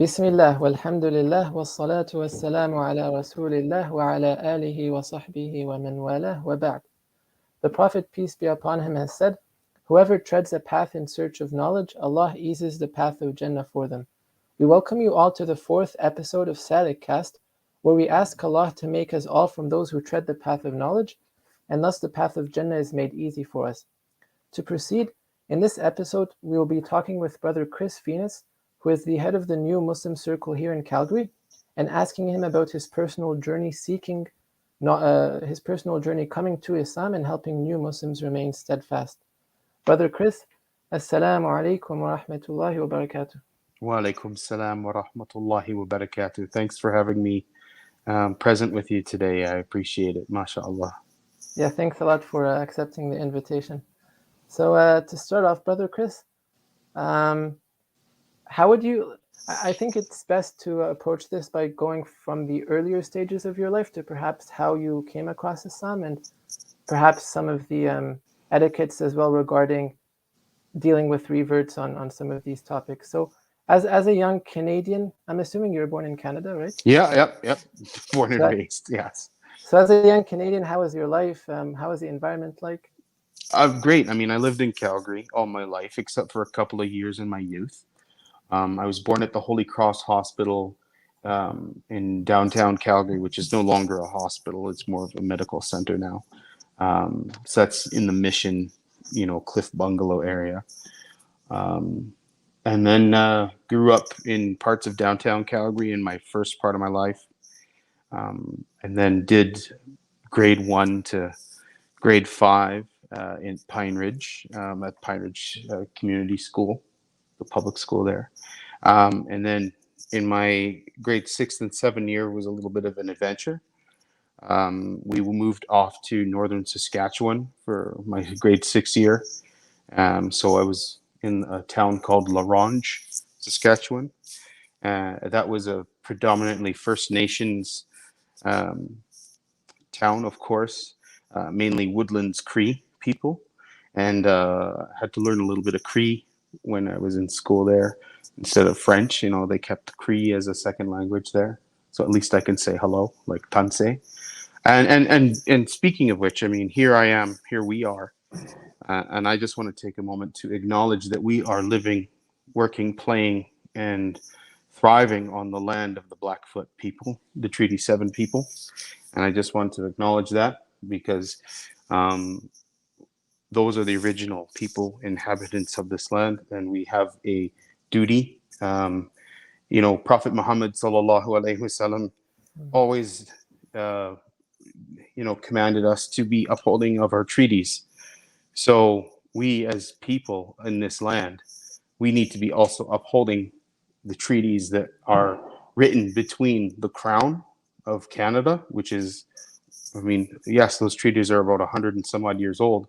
Bismillah, walhamdulillah, wassalatu wassalamu ala rasulillah wa ala alihi wa sahbihi wa man walah wa ba'd. The Prophet, peace be upon him, has said, "Whoever treads a path in search of knowledge, Allah eases the path of Jannah for them." We welcome you all to the 4th episode of SaalikCast, where we ask Allah to make us all from those who tread the path of knowledge, and thus the path of Jannah is made easy for us. To proceed, in this episode, we will be talking with Brother Chris Venus, who is the head of the new Muslim circle here in Calgary, and asking him about his personal journey his personal journey coming to Islam and helping new Muslims remain steadfast. Brother Chris, Assalamu alaikum wa rahmatullahi wa barakatuh. Wa alaikum salam wa rahmatullahi wa barakatuh. Thanks for having me present with you today. I appreciate it. MashaAllah. Yeah, thanks a lot for accepting the invitation. So to start off, Brother Chris, how would you, I think it's best to approach this by going from the earlier stages of your life to perhaps how you came across Islam and perhaps some of the etiquettes as well regarding dealing with reverts on some of these topics. So as a young Canadian, I'm assuming you were born in Canada, right? Yep. Born and raised, yes. So as a young Canadian, how was your life? How was the environment like? Great. I mean, I lived in Calgary all my life, except for a couple of years in my youth. I was born at the Holy Cross Hospital in downtown Calgary, which is no longer a hospital. It's more of a medical center now. So that's in the Mission, Cliff Bungalow area. And then grew up in parts of downtown Calgary in my first part of my life. And then did grade 1 to grade 5 in Pine Ridge, at Pine Ridge Community School, the public school there. And then in my grade 6 and 7 year was a little bit of an adventure. We moved off to northern Saskatchewan for my grade 6 year. So I was in a town called La Ronge, Saskatchewan. That was a predominantly First Nations town, of course, mainly Woodlands Cree people, and had to learn a little bit of Cree when I was in school there instead of French. They kept Cree as a second language there, so at least I can say hello, like tanse. And speaking of which, I mean, here we are, and I just want to take a moment to acknowledge that we are living, working, playing, and thriving on the land of the Blackfoot people, the Treaty 7 people. And I just want to acknowledge that because those are the original people, inhabitants of this land, and we have a duty. Prophet Muhammad sallallahu alaihi wasallam always, commanded us to be upholding of our treaties. So we as people in this land, we need to be also upholding the treaties that are written between the Crown of Canada, which is, yes, those treaties are about 100 and some odd years old.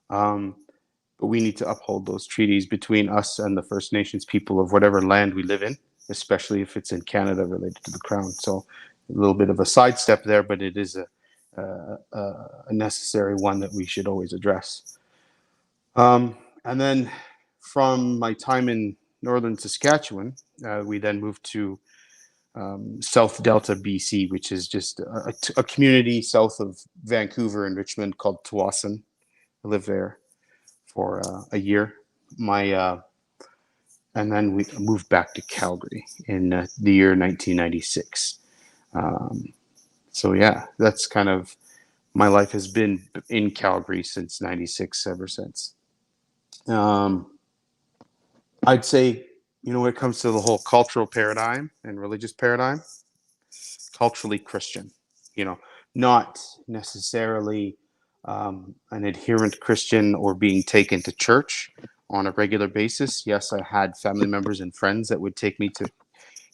But we need to uphold those treaties between us and the First Nations people of whatever land we live in, especially if it's in Canada related to the Crown. So a little bit of a sidestep there, but it is a necessary one that we should always address. And then from my time in northern Saskatchewan, we then moved to South Delta, BC, which is just a community south of Vancouver and Richmond called Tsawwassen. I lived there for a year. And then we moved back to Calgary in the year 1996. So yeah, that's kind of, my life has been in Calgary since 96, ever since. I'd say, when it comes to the whole cultural paradigm and religious paradigm, culturally Christian, not necessarily an adherent Christian or being taken to church on a regular basis. Yes, I had family members and friends that would take me to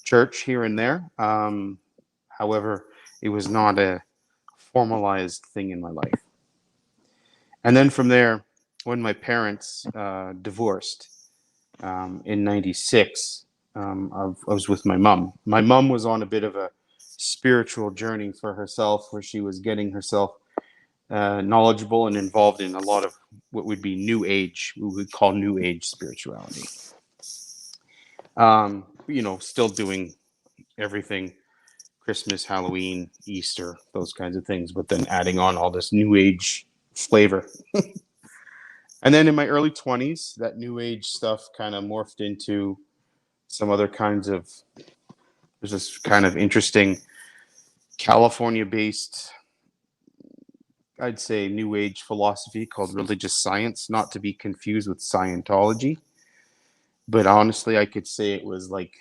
church here and there. However, it was not a formalized thing in my life. And then from there, when my parents divorced in 96, I was with my mom. My mom was on a bit of a spiritual journey for herself, where she was getting herself knowledgeable and involved in a lot of what would be new age, we would call new age spirituality. still doing everything, Christmas, Halloween, Easter, those kinds of things, but then adding on all this new age flavor. And then in my early 20s, that new age stuff kind of morphed into some other kinds of, there's this kind of interesting California based, I'd say, new age philosophy called religious science, not to be confused with Scientology. But honestly, I could say it was like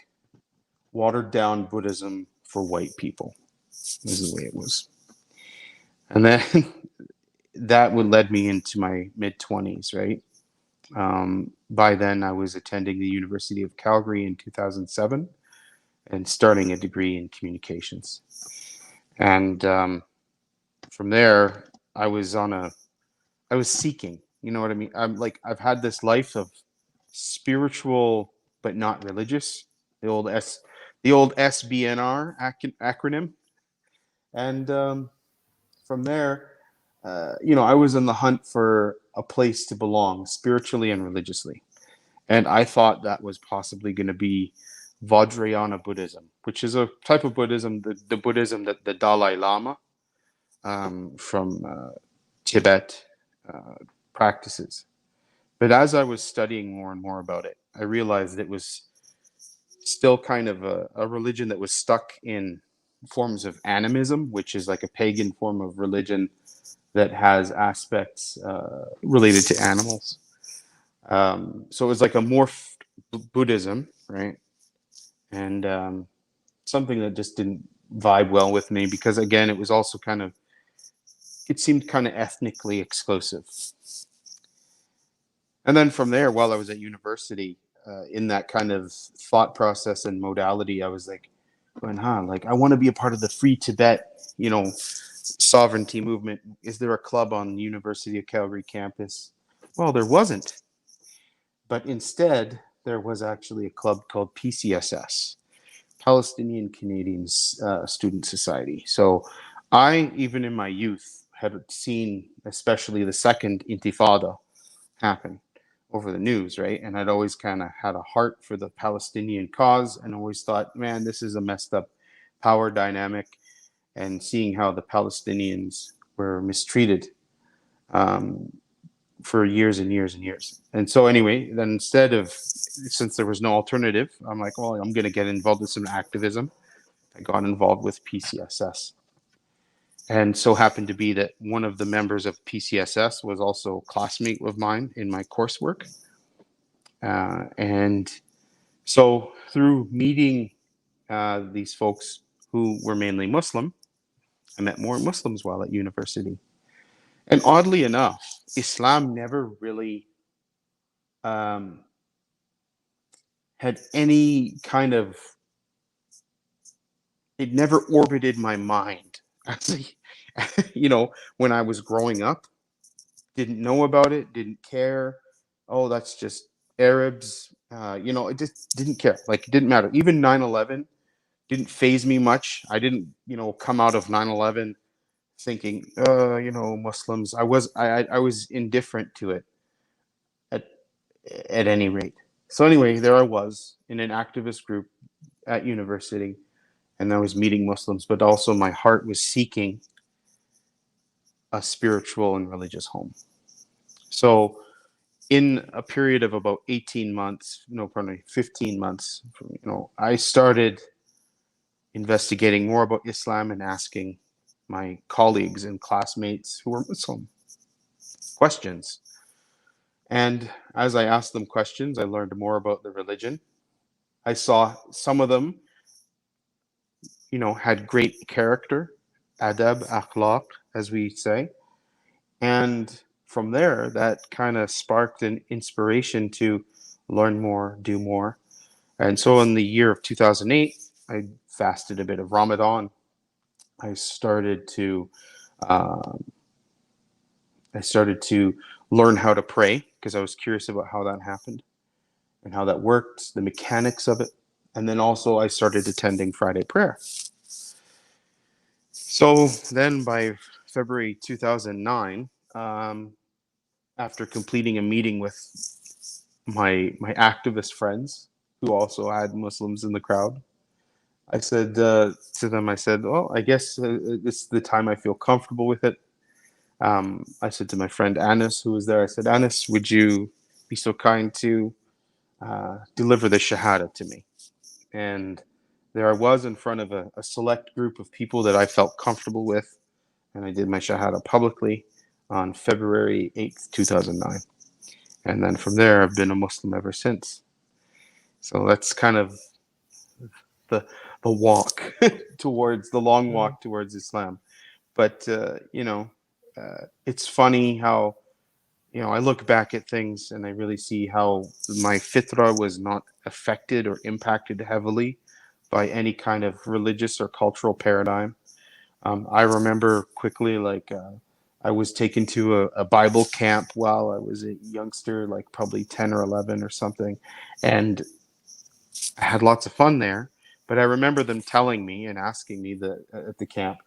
watered down Buddhism for white people. This is the way it was. And then that would lead me into my mid 20s, right? By then, I was attending the University of Calgary in 2007 and starting a degree in communications. And from there, I was seeking. You know what I mean? I've had this life of spiritual but not religious. The old SBNR acronym. And from there, I was in the hunt for a place to belong spiritually and religiously. And I thought that was possibly going to be Vajrayana Buddhism, which is a type of Buddhism, the Buddhism that the Dalai Lama from Tibet practices. But as I was studying more and more about it, I realized it was still kind of a religion that was stuck in forms of animism, which is like a pagan form of religion that has aspects related to animals. So it was like a morphed Buddhism, right? And something that just didn't vibe well with me because, again, it was also it seemed kind of ethnically exclusive. And then from there, while I was at university, in that kind of thought process and modality, I was like, like I want to be a part of the Free Tibet, sovereignty movement. Is there a club on the University of Calgary campus? Well, there wasn't. But instead, there was actually a club called PCSS, Palestinian Canadian Student Society. So I, even in my youth, had seen especially the second Intifada happen over the news, right? And I'd always kind of had a heart for the Palestinian cause and always thought, man, this is a messed up power dynamic. And seeing how the Palestinians were mistreated for years and years and years. And so anyway, then since there was no alternative, I'm like, well, I'm going to get involved in some activism. I got involved with PCSS. And so happened to be that one of the members of PCSS was also a classmate of mine in my coursework. And so through meeting these folks who were mainly Muslim, I met more Muslims while at university. And oddly enough, Islam never really had any kind of, it never orbited my mind. Actually, when I was growing up, didn't know about it, didn't care. Oh, that's just Arabs. It just didn't care. Like, it didn't matter. Even 9/11 didn't faze me much. I didn't, come out of 9/11 thinking, Muslims. I was indifferent to it at any rate. So anyway, there I was in an activist group at university, and I was meeting Muslims, but also my heart was seeking a spiritual and religious home. So in a period of about 18 months, 15 months, I started investigating more about Islam and asking my colleagues and classmates who were Muslim questions. And as I asked them questions, I learned more about the religion. I saw some of them, had great character, adab, akhlaq, as we say. And from there, that kind of sparked an inspiration to learn more, do more. And so in the year of 2008, I fasted a bit of Ramadan. I started to learn how to pray because I was curious about how that happened and how that worked, the mechanics of it. And then also I started attending Friday prayer. So then by February 2009, after completing a meeting with my activist friends who also had Muslims in the crowd. I said to them, I said, well, I guess this is the time I feel comfortable with it. I said to my friend Anas, who was there, I said, Anas, would you be so kind to deliver the Shahadah to me? And there I was in front of a select group of people that I felt comfortable with. And I did my Shahadah publicly on February 8th, 2009. And then from there, I've been a Muslim ever since. So that's kind of the walk towards the long walk towards Islam. But it's funny how I look back at things and I really see how my fitrah was not affected or impacted heavily by any kind of religious or cultural paradigm. I remember quickly, I was taken to a Bible camp while I was a youngster, like probably 10 or 11 or something, and I had lots of fun there. But I remember them telling me and asking me at the camp,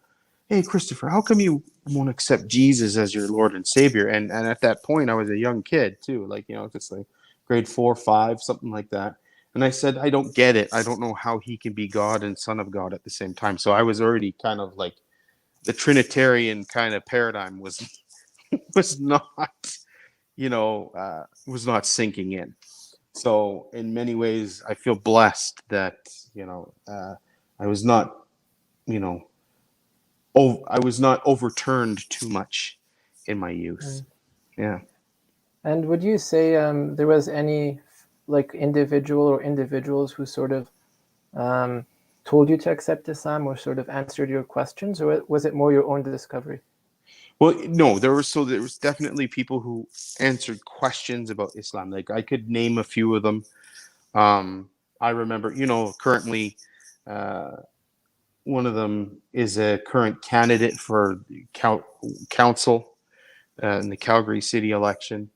hey, Christopher, how come you won't accept Jesus as your Lord and Savior? And at that point, I was a young kid too, just like grade 4, 5, something like that. And I said, I don't get it. I don't know how he can be God and Son of God at the same time. So I was already kind of like the Trinitarian kind of paradigm was not, was not sinking in. So in many ways, I feel blessed that I was not, I was not overturned too much in my youth. Yeah. And would you say there was any like individual or individuals who sort of told you to accept Islam or sort of answered your questions, or was it more your own discovery? Well, no, there was definitely people who answered questions about Islam. Like I could name a few of them. I remember, currently, one of them is a current candidate for council in the Calgary city election.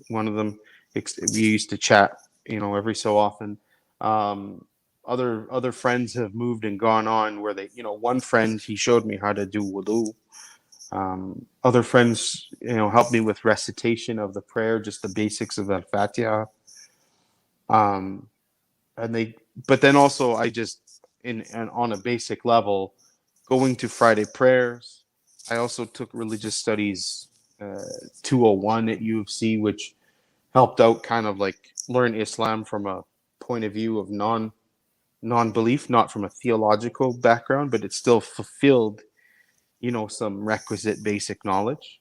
One of them, we used to chat, every so often. Other friends have moved and gone on where they, one friend, he showed me how to do wudu. Other friends, helped me with recitation of the prayer, just the basics of Al-Fatiha. But then also I just, and on a basic level, going to Friday prayers. I also took religious studies 201 at U of C, which helped out kind of like learn Islam from a point of view of non-belief, not from a theological background, but it still fulfilled, some requisite basic knowledge.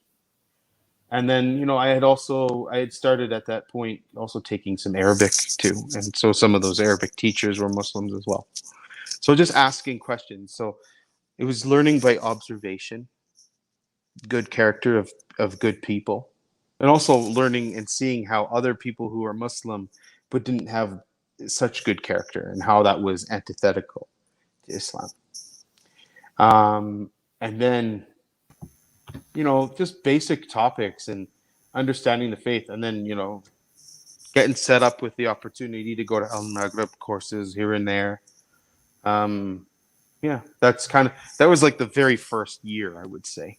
And then, I had started at that point also taking some Arabic too. And so some of those Arabic teachers were Muslims as well. So just asking questions. So it was learning by observation, good character of good people, and also learning and seeing how other people who are Muslim but didn't have such good character and how that was antithetical to Islam. And then, just basic topics and understanding the faith, and then, getting set up with the opportunity to go to Al Maghrib courses here and there. Yeah, that was like the very first year, I would say.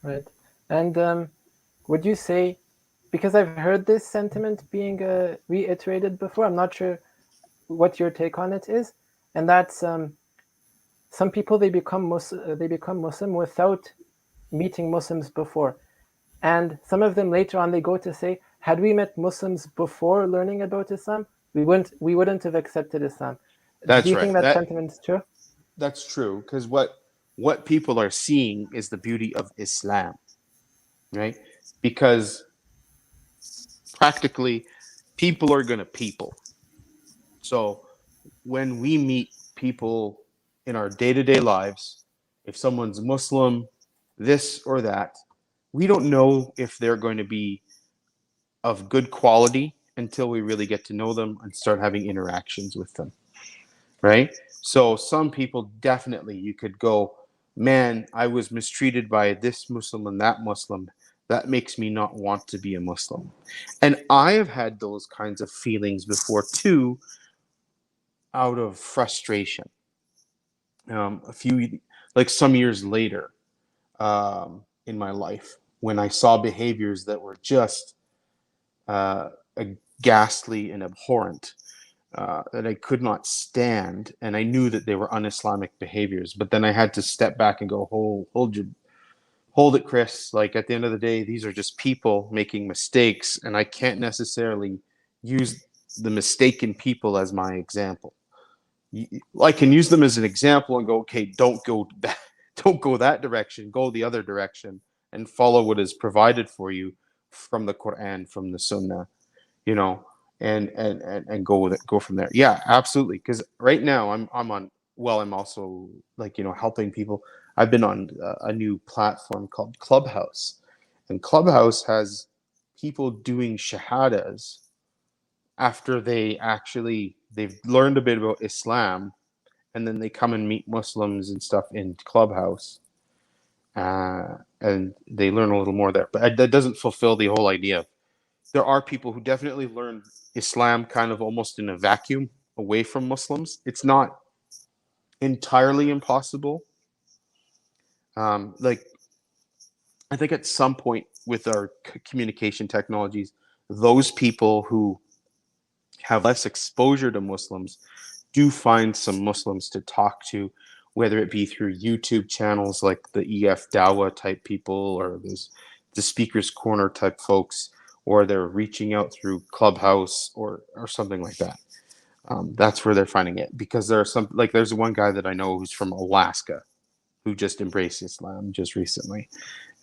Right. And would you say, because I've heard this sentiment being reiterated before, I'm not sure what your take on it is, and that's some people, they become Muslim without meeting Muslims before, and some of them later on they go to say, had we met Muslims before learning about Islam, we wouldn't have accepted Islam. That's Do you right. think that sentiment's true? That's true, because what people are seeing is the beauty of Islam, right? Because practically people are gonna people. So when we meet people in our day-to-day lives, if someone's Muslim, this or that, we don't know if they're going to be of good quality until we really get to know them and start having interactions with them, right? So some people definitely, you could go, man, I was mistreated by this Muslim and that Muslim. That makes me not want to be a Muslim. And I have had those kinds of feelings before too, out of frustration. Some years later, in my life, when I saw behaviors that were just ghastly and abhorrent. that I could not stand, and I knew that they were un-Islamic behaviors. But then I had to step back and go, hold it, Chris. Like, at the end of the day, these are just people making mistakes, and I can't necessarily use the mistaken people as my example. I can use them as an example and go, okay, don't go that direction, go the other direction, and follow what is provided for you from the Quran, from the Sunnah, you know, and go with it, go from there. Yeah, absolutely. Because right now I'm on. Well, I'm also, like, helping people. I've been on a new platform called Clubhouse, and Clubhouse has people doing Shahadahs after they've learned a bit about Islam, and then they come and meet Muslims and stuff in Clubhouse, and they learn a little more there. But that doesn't fulfill the whole idea. There are people who definitely learn Islam kind of almost in a vacuum away from Muslims. It's not entirely impossible. Like, I think at some point with our communication technologies, those people who have less exposure to Muslims do find some Muslims to talk to, whether it be through YouTube channels like the EF Dawah type people, or the Speaker's Corner type folks, or they're reaching out through Clubhouse or something like that. That's where they're finding it, because there are some, like, there's one guy that I know who's from Alaska who just embraced Islam just recently,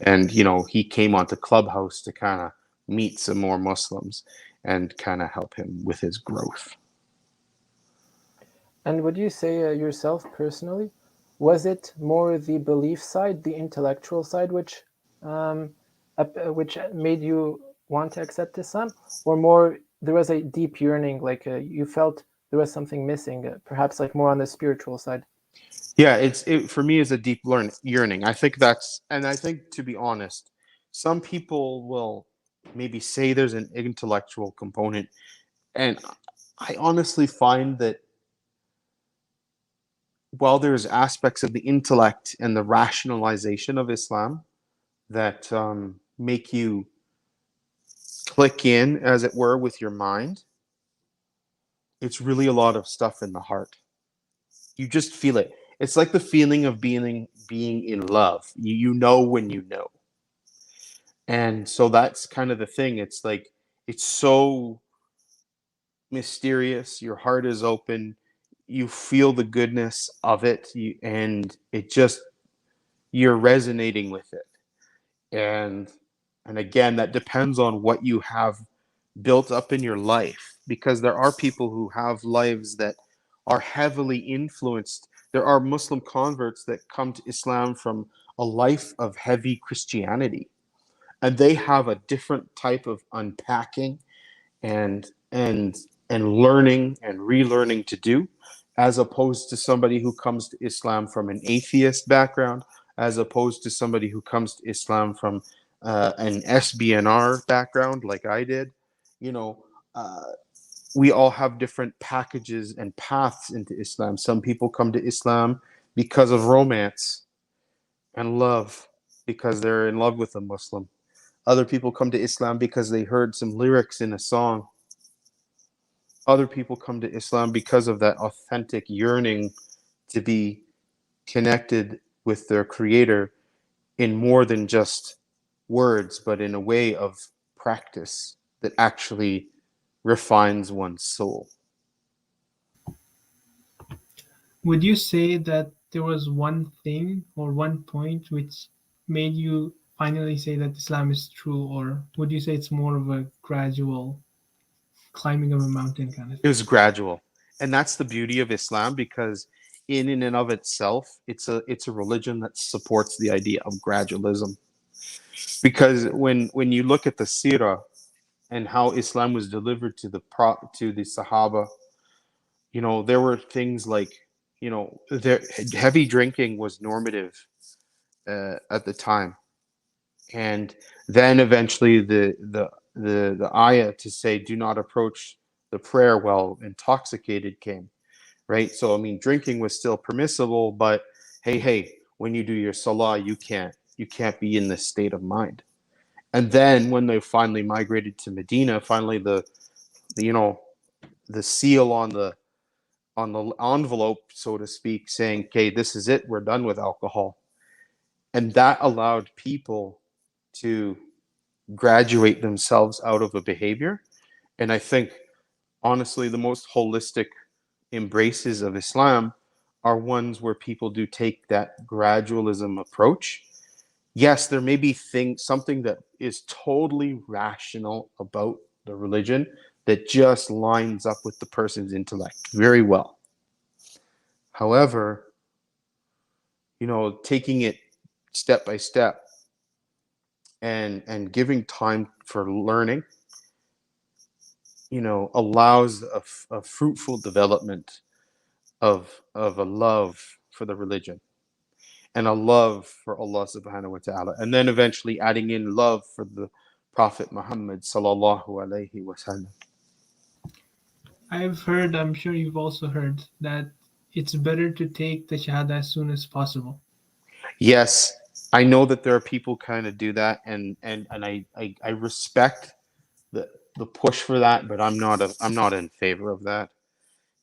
and he came onto Clubhouse to kind of meet some more Muslims and kind of help him with his growth. And would you say yourself personally, was it more the belief side, the intellectual side, which made you want to accept Islam, or more there was a deep yearning, like you felt there was something missing, perhaps like more on the spiritual side? Yeah, it for me is a deep yearning. I think to be honest, some people will maybe say there's an intellectual component, and I honestly find that while there's aspects of the intellect and the rationalization of Islam that make you click in, as it were, with your mind, it's really a lot of stuff in the heart. You just feel it. It's like the feeling of being in love. You know when you know. And so that's kind of the thing. It's like, it's so mysterious. Your heart is open. You feel the goodness of it, and it just, you're resonating with it. And again, that depends on what you have built up in your life, because there are people who have lives that are heavily influenced. There are Muslim converts that come to Islam from a life of heavy Christianity, and they have a different type of unpacking and learning and relearning to do, as opposed to somebody who comes to Islam from an atheist background, as opposed to somebody who comes to Islam from an SBNR background like I did. We all have different packages and paths into Islam. Some people come to Islam because of romance and love, because they're in love with a Muslim. Other people come to Islam because they heard some lyrics in a song. Other people come to Islam because of that authentic yearning to be connected with their creator in more than just words, but in a way of practice that actually refines one's soul. Would you say that there was one thing or one point which made you finally say that Islam is true, or would you say it's more of a gradual climbing of a mountain kind of It thing? was gradual, and that's the beauty of Islam, because in and of itself, it's a religion that supports the idea of gradualism. Because when you look at the seerah and how Islam was delivered to the Sahaba, there were things like, heavy drinking was normative at the time, and then eventually the ayah to say do not approach the prayer while intoxicated came, right? So I mean, drinking was still permissible, but hey, when you do your salah, you can't be in this state of mind. And then when they finally migrated to Medina, finally the seal on the envelope, so to speak, saying, okay, this is it, we're done with alcohol. And that allowed people to graduate themselves out of a behavior. And I think, honestly, the most holistic embraces of Islam are ones where people do take that gradualism approach. Yes, there may be something that is totally rational about the religion that just lines up with the person's intellect very well. However, taking it step by step and giving time for learning, allows a fruitful development of a love for the religion and a love for Allah subhanahu wa ta'ala, and then eventually adding in love for the Prophet Muhammad sallallahu alaihi wasallam. I've heard, I'm sure you've also heard, that it's better to take the Shahada as soon as possible. Yes, I know that there are people kind of do that, and I respect the push for that, but I'm not in favor of that,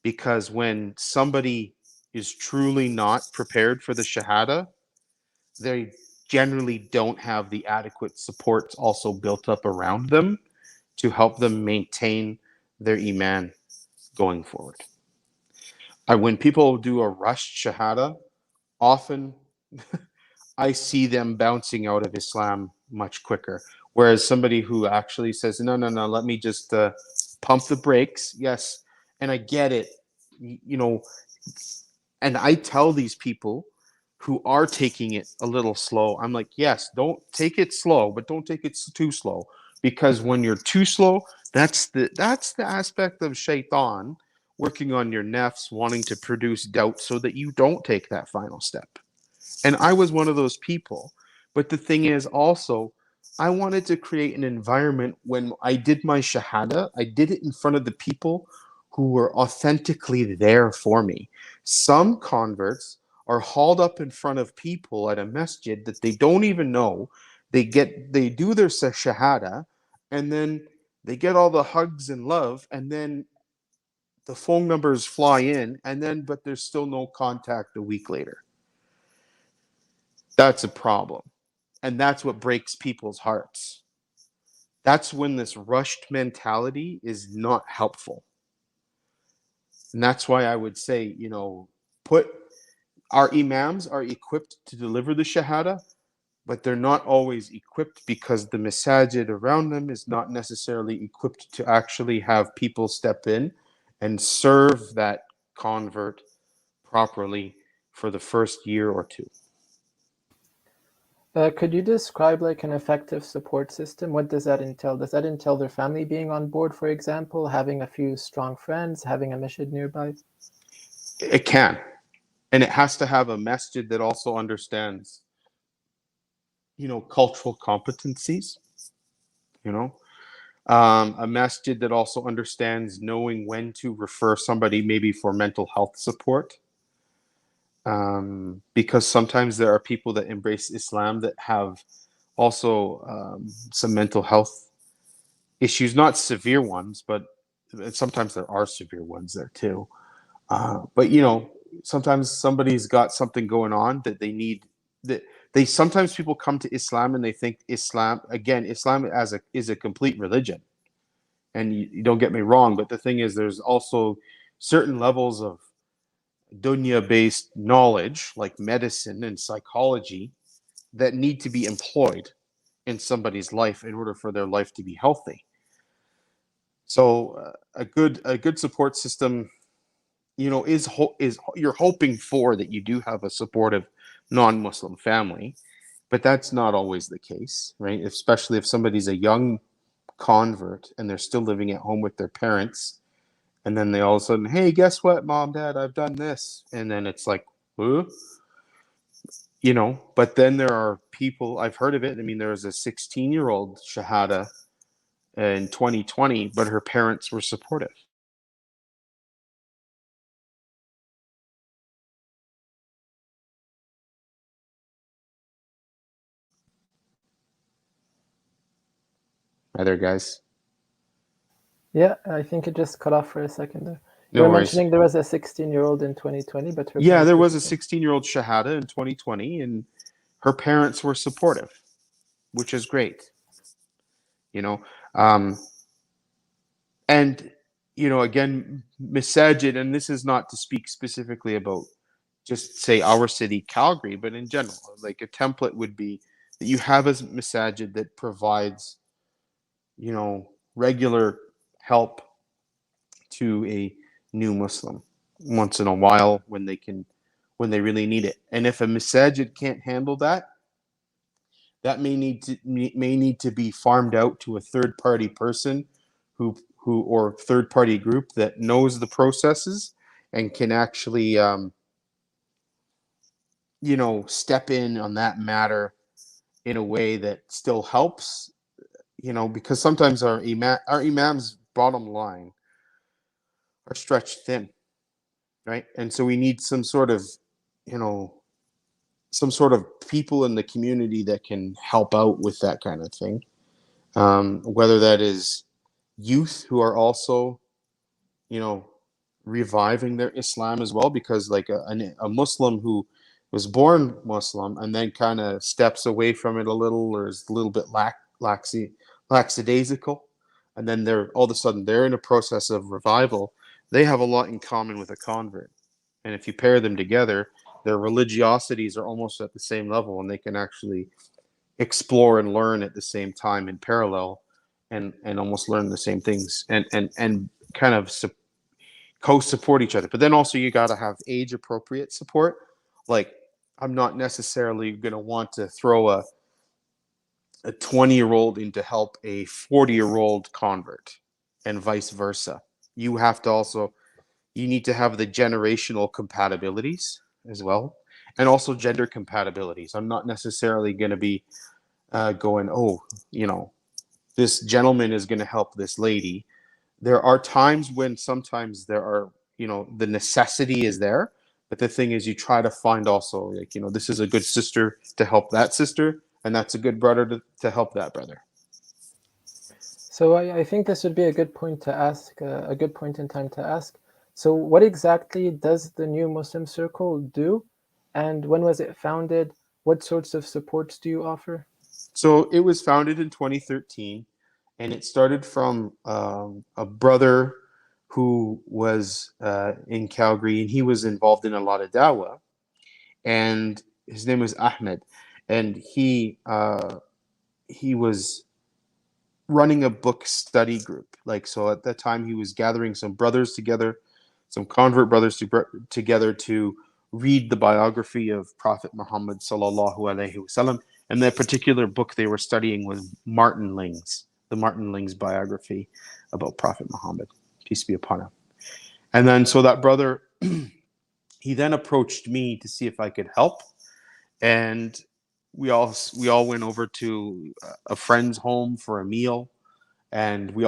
because when somebody is truly not prepared for the Shahada, they generally don't have the adequate supports also built up around them to help them maintain their Iman going forward. When people do a rushed Shahada, often I see them bouncing out of Islam much quicker. Whereas somebody who actually says, no, let me just pump the brakes. Yes. And I get it, and I tell these people who are taking it a little slow, I'm like, yes, don't take it slow, but don't take it too slow. Because when you're too slow, that's the aspect of shaitan working on your nafs, wanting to produce doubt so that you don't take that final step. And I was one of those people. But the thing is also, I wanted to create an environment when I did my Shahada, I did it in front of the people who were authentically there for me. Some converts are hauled up in front of people at a masjid that they don't even know. They do their Shahada, and then they get all the hugs and love, and then the phone numbers fly in, but there's still no contact a week later. That's a problem. And that's what breaks people's hearts. That's when this rushed mentality is not helpful. And that's why I would say, put our imams are equipped to deliver the Shahada, but they're not always equipped because the Masajid around them is not necessarily equipped to actually have people step in and serve that convert properly for the first year or two. Could you describe like an effective support system? What does that entail? Does that entail their family being on board, for example, having a few strong friends, having a masjid nearby? It can. And it has to have a masjid that also understands, cultural competencies, a masjid that also understands knowing when to refer somebody maybe for mental health support. Because sometimes there are people that embrace Islam that have also some mental health issues, not severe ones, but sometimes there are severe ones there too. But sometimes somebody's got something going on that they need. That sometimes people come to Islam and they think Islam is a complete religion. And you don't get me wrong, but the thing is, there's also certain levels of dunya-based knowledge, like medicine and psychology, that need to be employed in somebody's life in order for their life to be healthy. So a good support system, is you're hoping for that you do have a supportive non-Muslim family, but that's not always the case, right? Especially if somebody's a young convert and they're still living at home with their parents, and then they all of a sudden, hey, guess what, mom, dad, I've done this, and then it's like, huh? But then there are people, I've heard of it. I mean, there was a 16-year-old Shahada in 2020, but her parents were supportive. Hi there, guys. Yeah, I think it just cut off for a second there. You No were worries. mentioning there was a 16-year-old in 2020, but her Yeah, parents there were was a supportive. 16-year-old Shahadah in 2020, and her parents were supportive, which is great. You know, um, and again, Masajid, and this is not to speak specifically about just say our city, Calgary, but in general, like a template would be that you have a Masajid that provides, regular help to a new Muslim once in a while when they really need it. And if a Masajid can't handle that, that may need to be farmed out to a third party person who or third party group that knows the processes and can actually step in on that matter in a way that still helps, because sometimes our imams bottom line are stretched thin, right? And so we need you know some sort of people in the community that can help out with that kind of thing, whether that is youth who are also, you know, reviving their Islam as well, because like a Muslim who was born Muslim and then kind of steps away from it a little, or is a little bit lackadaisical, and then they're all of a sudden they're in a process of revival. They have a lot in common with a convert, and if you pair them together, their religiosities are almost at the same level, and they can actually explore and learn at the same time in parallel, and almost learn the same things, and kind of co-support each other. But then also you got to have age appropriate support. Like, I'm not necessarily going to want to throw a 20-year-old in to help a 40-year-old convert, and vice versa. You need to have the generational compatibilities as well, and also gender compatibilities. I'm not necessarily going to be going, oh, this gentleman is going to help this lady. There are times when sometimes there are, the necessity is there, but the thing is you try to find also, like, this is a good sister to help that sister, and that's a good brother to help that brother. So I think this would be a good point to ask, a good point in time to ask. So what exactly does the New Muslim Circle do? And when was it founded? What sorts of supports do you offer? So it was founded in 2013, and it started from a brother who was in Calgary, and he was involved in a lot of dawah, and his name was Ahmed, and he was running a book study group. Like, so at that time he was gathering some brothers together, some convert brothers together to read the biography of Prophet Muhammad sallallahu alaihi wasallam. And that particular book they were studying was the Martin Ling's biography about Prophet Muhammad, peace be upon him. And then so that brother, he then approached me to see if I could help, and we all went over to a friend's home for a meal, and we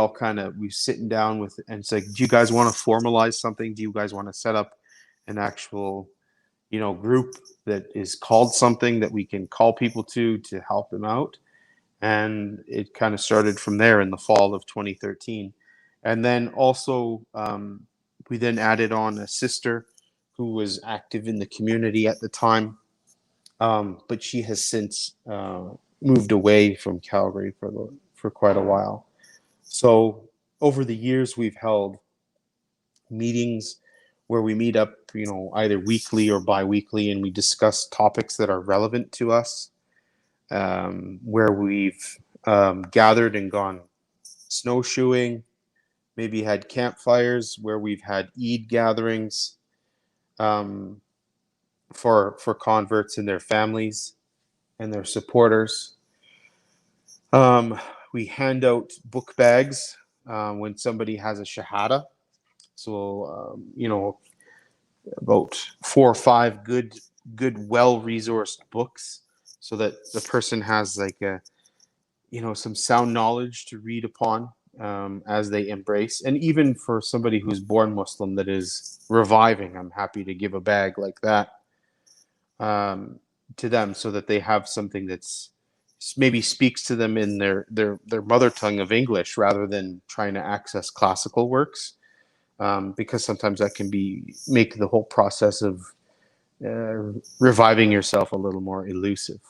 sitting down with, and it's like, do you guys want to formalize something? Do you guys want to set up an actual group that is called something that we can call people to help them out? And it kind of started from there in the fall of 2013. And then also we then added on a sister who was active in the community at the time, but she has since moved away from Calgary for quite a while. So over the years, we've held meetings where we meet up, either weekly or bi-weekly, and we discuss topics that are relevant to us, where we've gathered and gone snowshoeing, maybe had campfires, where we've had Eid gatherings for converts and their families and their supporters. We hand out book bags when somebody has a Shahadah. So, about 4 or 5 good, well-resourced books, so that the person has like some sound knowledge to read upon as they embrace. And even for somebody who's born Muslim that is reviving, I'm happy to give a bag like that to them, so that they have something that's maybe speaks to them in their mother tongue of English rather than trying to access classical works, because sometimes that can make the whole process of reviving yourself a little more elusive.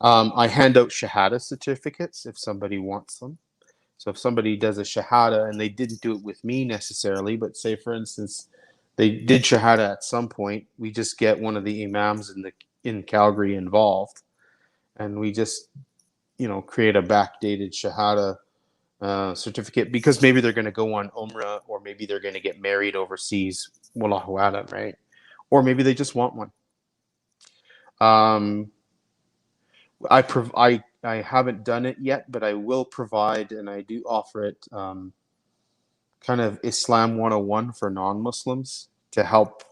I hand out Shahadah certificates if somebody wants them. So if somebody does a Shahadah and they didn't do it with me necessarily, but say for instance they did Shahadah at some point, we just get one of the imams in Calgary involved, and we just create a backdated Shahadah certificate, because maybe they're going to go on Umrah, or maybe they're going to get married overseas, wallahu alam, right? Or maybe they just want one. I haven't done it yet, but I will provide, and I do offer it, kind of Islam 101 for non-Muslims, to help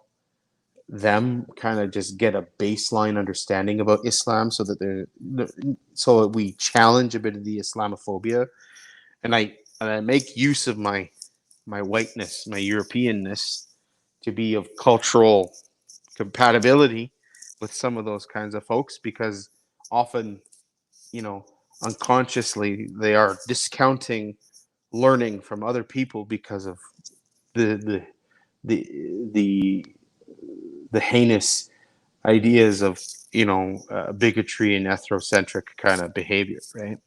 them kind of just get a baseline understanding about Islam, so that we challenge a bit of the Islamophobia, and I make use of my whiteness, my Europeanness, to be of cultural compatibility with some of those kinds of folks, because often, unconsciously they are discounting learning from other people because of the heinous ideas of bigotry and ethnocentric kind of behavior, right?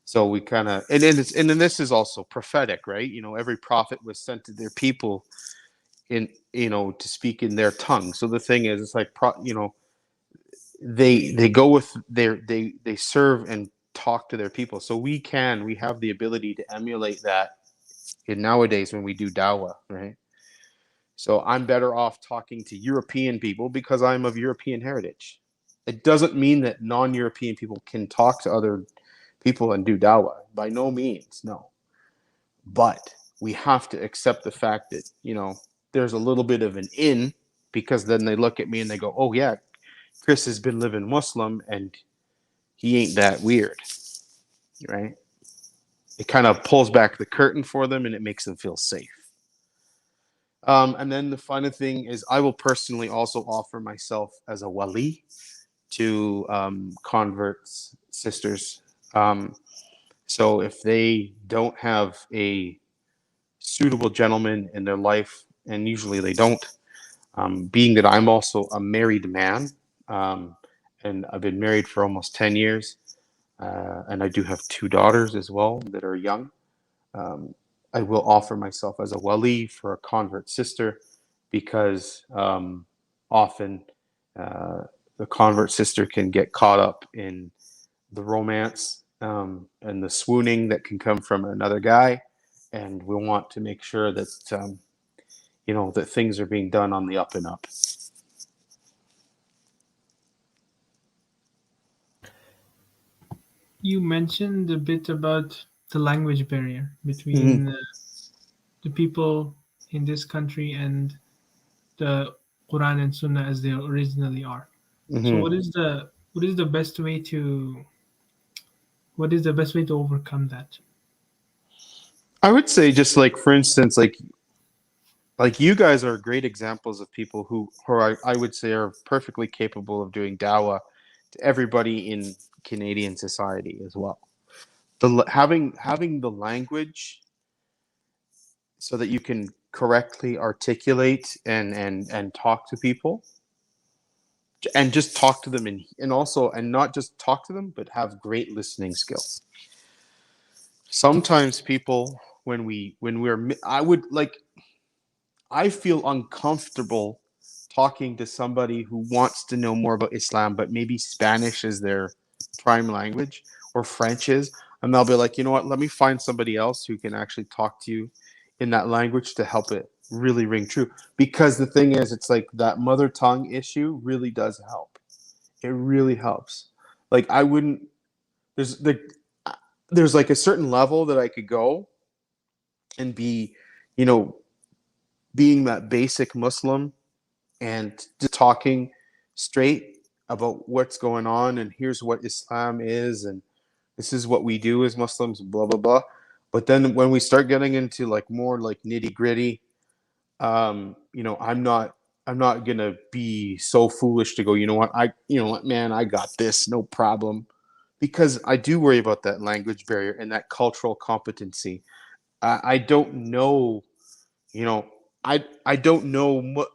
So we kind of, and then this is also prophetic, right? Every prophet was sent to their people in to speak in their tongue. So the thing is, it's like they go with they serve and talk to their people. So we have the ability to emulate that in nowadays when we do dawah, right? So I'm better off talking to European people because I'm of European heritage. It doesn't mean that non-European people can talk to other people and do dawah. By no means, no. But we have to accept the fact that, there's a little bit of an in, because then they look at me and they go, oh yeah, Chris has been living Muslim and he ain't that weird, right? It kind of pulls back the curtain for them and it makes them feel safe. And then the final thing is, I will personally also offer myself as a wali to converts, sisters. So if they don't have a suitable gentleman in their life, and usually they don't, being that I'm also a married man, and I've been married for almost 10 years, and I do have 2 daughters as well that are young, I will offer myself as a wali for a convert sister, because often the convert sister can get caught up in the romance and the swooning that can come from another guy, and we want to make sure that that things are being done on the up and up. You mentioned a bit about the language barrier between the people in this country and the Quran and Sunnah as they originally are. So what is the best way to overcome that? I would say, just like, for instance, like you guys are great examples of people who I would say are perfectly capable of doing dawah to everybody in Canadian society as well. Having the language so that you can correctly articulate and talk to people, and just talk to them, and not just talk to them, but have great listening skills. Sometimes people, I feel uncomfortable talking to somebody who wants to know more about Islam, but maybe Spanish is their prime language, or French is, and they'll be like, you know what, let me find somebody else who can actually talk to you in that language to help it really ring true. Because the thing is, it's like that mother tongue issue really does help. It really helps. Like, I wouldn't, there's like a certain level that I could go and be, being that basic Muslim and just talking straight about what's going on, and here's what Islam is, and this is what we do as Muslims, blah blah blah. But then when we start getting into like more like nitty gritty, I'm not gonna be so foolish to go, man, I got this, no problem. because I do worry about that language barrier and that cultural competency. I don't know, you know, I don't know,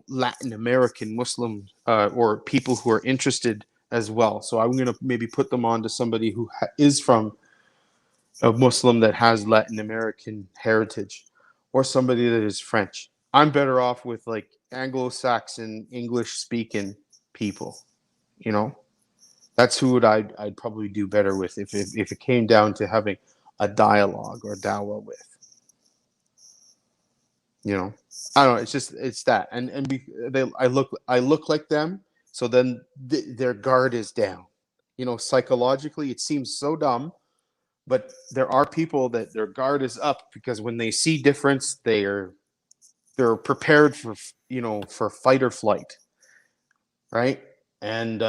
Latin American Muslims or people who are interested as well. So I'm going to maybe put them on to somebody who is from a Muslim that has Latin American heritage, or somebody that is French. I'm better off with like Anglo-Saxon English speaking people, you know. That's who I'd probably do better with if it came down to having a dialogue or dawah with. You know, I don't know. It's that, and I look like them, so then their guard is down. You know, psychologically, it seems so dumb, but there are people that their guard is up because when they see difference, they're prepared for, for fight or flight, right? And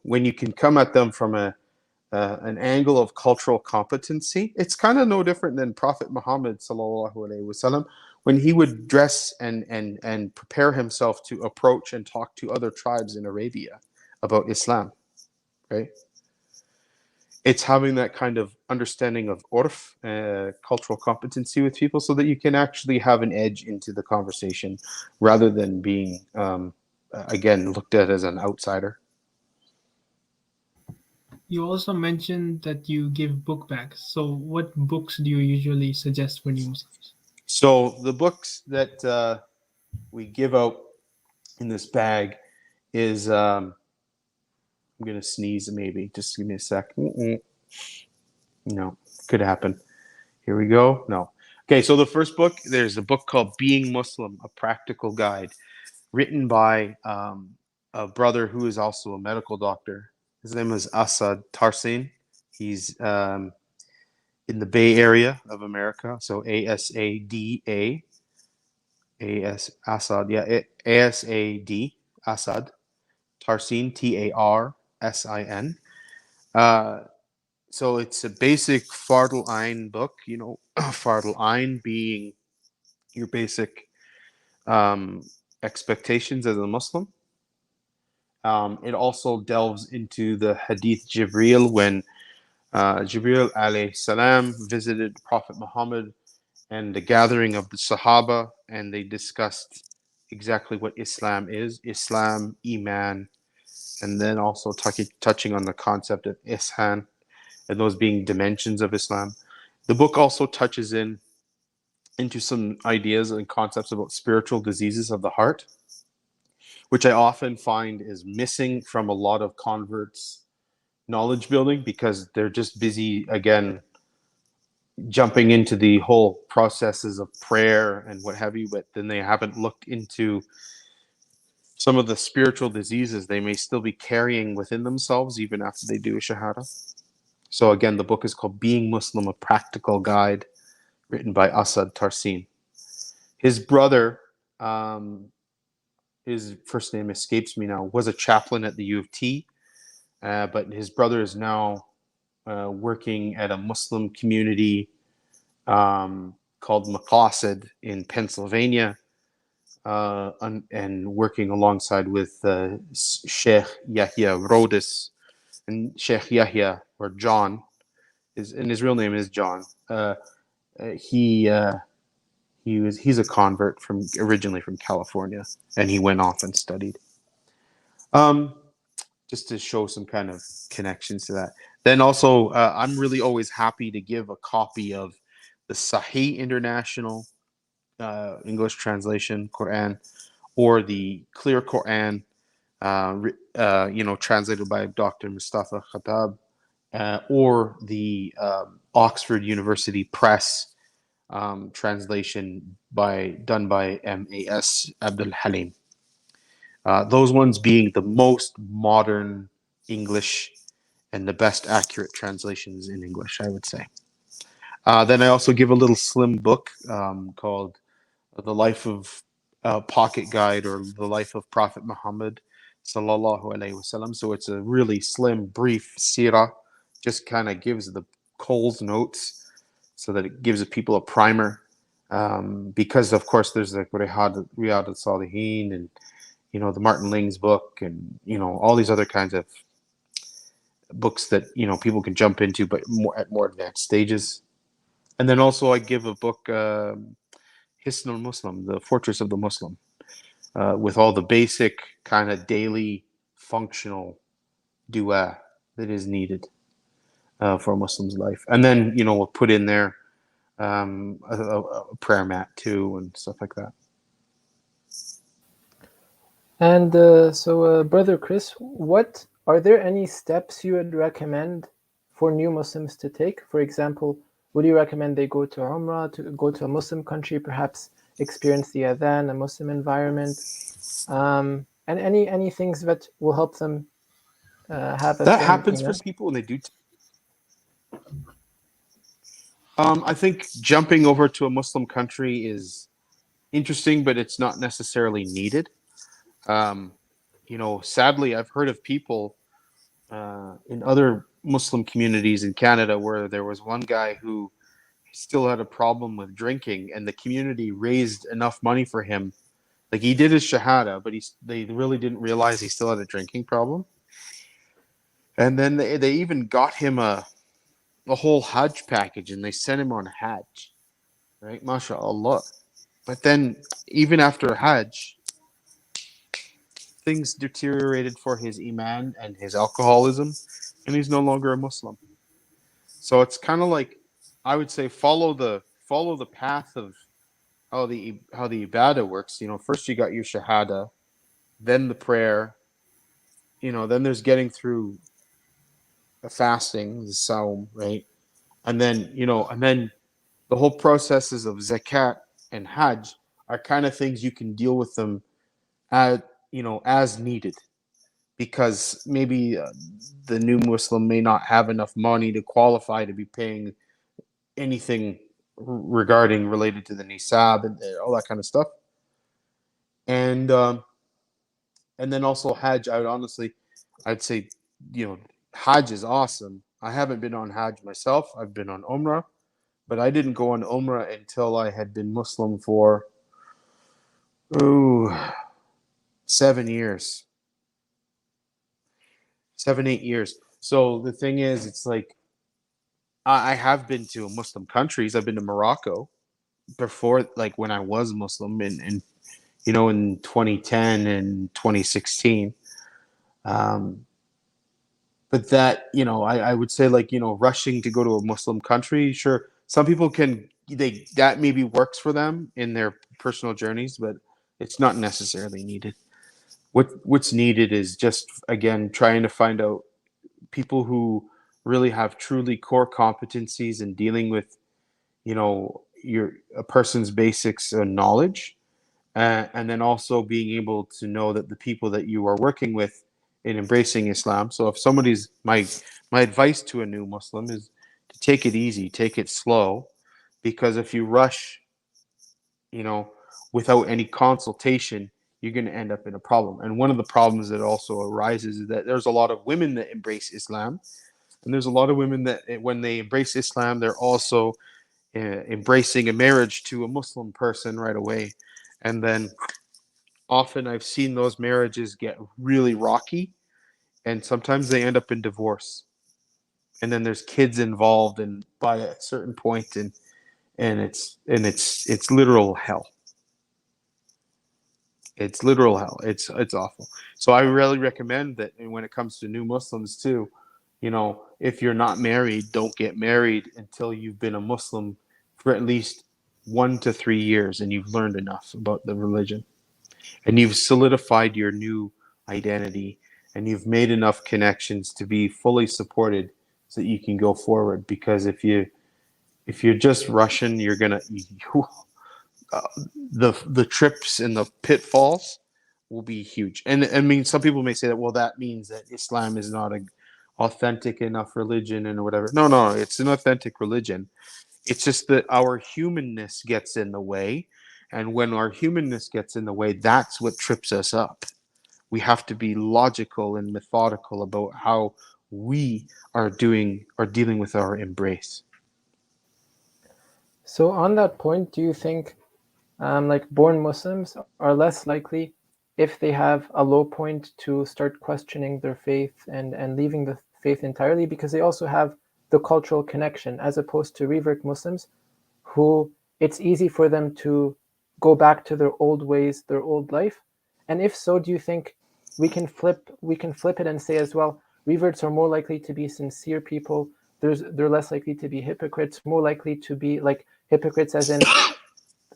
when you can come at them from an angle of cultural competency, it's kind of no different than Prophet Muhammad sallallahu alaihi wasallam when he would dress and prepare himself to approach and talk to other tribes in Arabia about Islam, right? It's having that kind of understanding of urf, cultural competency with people, so that you can actually have an edge into the conversation rather than being, again, looked at as an outsider. You also mentioned that you give book bags. So, what books do you usually suggest for new Muslims? So the books that we give out in this bag is, I'm going to sneeze maybe. Just give me a sec. No, could happen. Here we go. No. Okay, so the first book, there's a book called Being Muslim, A Practical Guide, written by a brother who is also a medical doctor. His name is Asad Tarsin. He's in the Bay Area of America. So ASADA. Asad, yeah, ASAD, Asad Tarsin, Tarsin. So it's a basic Fardul Ain book, Fardul Ain being your basic expectations as a Muslim. It also delves into the Hadith Jibreel when Jibreel alayhi salam visited Prophet Muhammad and the gathering of the Sahaba, and they discussed exactly what Islam is, Islam, Iman, and then also touching on the concept of Ihsan, and those being dimensions of Islam. The book also touches into some ideas and concepts about spiritual diseases of the heart, which I often find is missing from a lot of converts' knowledge building because they're just busy, again, jumping into the whole processes of prayer and what have you, but then they haven't looked into some of the spiritual diseases they may still be carrying within themselves even after they do a Shahadah. So again, the book is called Being Muslim, A Practical Guide, written by Asad Tarsin. His brother, his first name escapes me now, was a chaplain at the U of T, but his brother is now working at a Muslim community called Maqasid in Pennsylvania, and working alongside with Sheikh Yahya Rodis. And Sheikh Yahya, or John, and his real name is John. He's a convert originally from California, and he went off and studied. Just to show some kind of connections to that. Then also, I'm really always happy to give a copy of the Sahih International English translation Quran, or the Clear Quran, translated by Dr. Mustafa Khattab, or the Oxford University Press translation done by M.A.S. Abdul Halim. Those ones being the most modern English and the best accurate translations in English, I would say. Then I also give a little slim book called The Life of Pocket Guide, or The Life of Prophet Muhammad sallallahu alaihi wasallam. So it's a really slim, brief seerah, just kind of gives the Coles notes so that it gives people a primer. Because of course there's like Riyad al-Salihin and the Martin Ling's book, and all these other kinds of books that people can jump into, but more advanced stages. And then also I give a book, Hisn al-Muslim, the Fortress of the Muslim, with all the basic kind of daily functional dua that is needed for a Muslim's life. And then we'll put in there a prayer mat too and stuff like that. And so, Brother Chris, are there any steps you would recommend for new Muslims to take? For example, would you recommend they go to Umrah, to go to a Muslim country, perhaps experience the adhan, a Muslim environment, and any things that will help them have a That certain happens for people when they do. I think jumping over to a Muslim country is interesting, but it's not necessarily needed. Sadly, I've heard of people in other Muslim communities in Canada where there was one guy who still had a problem with drinking, and the community raised enough money for him. Like, he did his Shahadah, but they really didn't realize he still had a drinking problem. And then they even got him a whole Hajj package, and they sent him on Hajj, right? MashaAllah. But then even after Hajj, things deteriorated for his iman and his alcoholism, and he's no longer a Muslim. So it's kind of like, I would say, follow the path of how the ibadah works. First you got your Shahadah, then the prayer, then there's getting through the fasting, the Saum, right? And then the whole processes of zakat and Hajj are kind of things you can deal with them as needed, because maybe the new Muslim may not have enough money to qualify to be paying anything related to the nisab and all that kind of stuff. And then also Hajj, I'd say, Hajj is awesome. I haven't been on Hajj myself. I've been on Umrah, but I didn't go on Umrah until I had been Muslim for 7 years. 7-8 years. So the thing is, it's like, I have been to Muslim countries. I've been to Morocco before, like when I was Muslim in 2010 and 2016. But that, I would say, like, rushing to go to a Muslim country, sure, some people that maybe works for them in their personal journeys, but it's not necessarily needed. What's needed is just, again, trying to find out people who really have truly core competencies in dealing with, a person's basics and knowledge, and then also being able to know that the people that you are working with in embracing Islam. So if somebody's my advice to a new Muslim is to take it easy, take it slow, because if you rush, without any consultation, you're going to end up in a problem. And one of the problems that also arises is that there's a lot of women that embrace Islam, and there's a lot of women that when they embrace Islam, they're also embracing a marriage to a Muslim person right away. And then often I've seen those marriages get really rocky, and sometimes they end up in divorce. And then there's kids involved, and by a certain point, and it's literal hell. It's literal hell. It's awful. So I really recommend that, and when it comes to new Muslims too, if you're not married, don't get married until you've been a Muslim for at least 1 to 3 years and you've learned enough about the religion and you've solidified your new identity and you've made enough connections to be fully supported so that you can go forward. Because if you're just rushing, you're gonna the trips and the pitfalls will be huge. And I mean, some people may say that, well, that means that Islam is not an authentic enough religion and whatever. No, it's an authentic religion. It's just that our humanness gets in the way. And when our humanness gets in the way, that's what trips us up. We have to be logical and methodical about how we are dealing with our embrace. So on that point, do you think like born Muslims are less likely, if they have a low point, to start questioning their faith and leaving the faith entirely, because they also have the cultural connection, as opposed to revert Muslims, who it's easy for them to go back to their old ways, their old life? And if so, do you think we can flip it and say as well, reverts are more likely to be sincere people, they're less likely to be hypocrites, more likely to be like hypocrites as in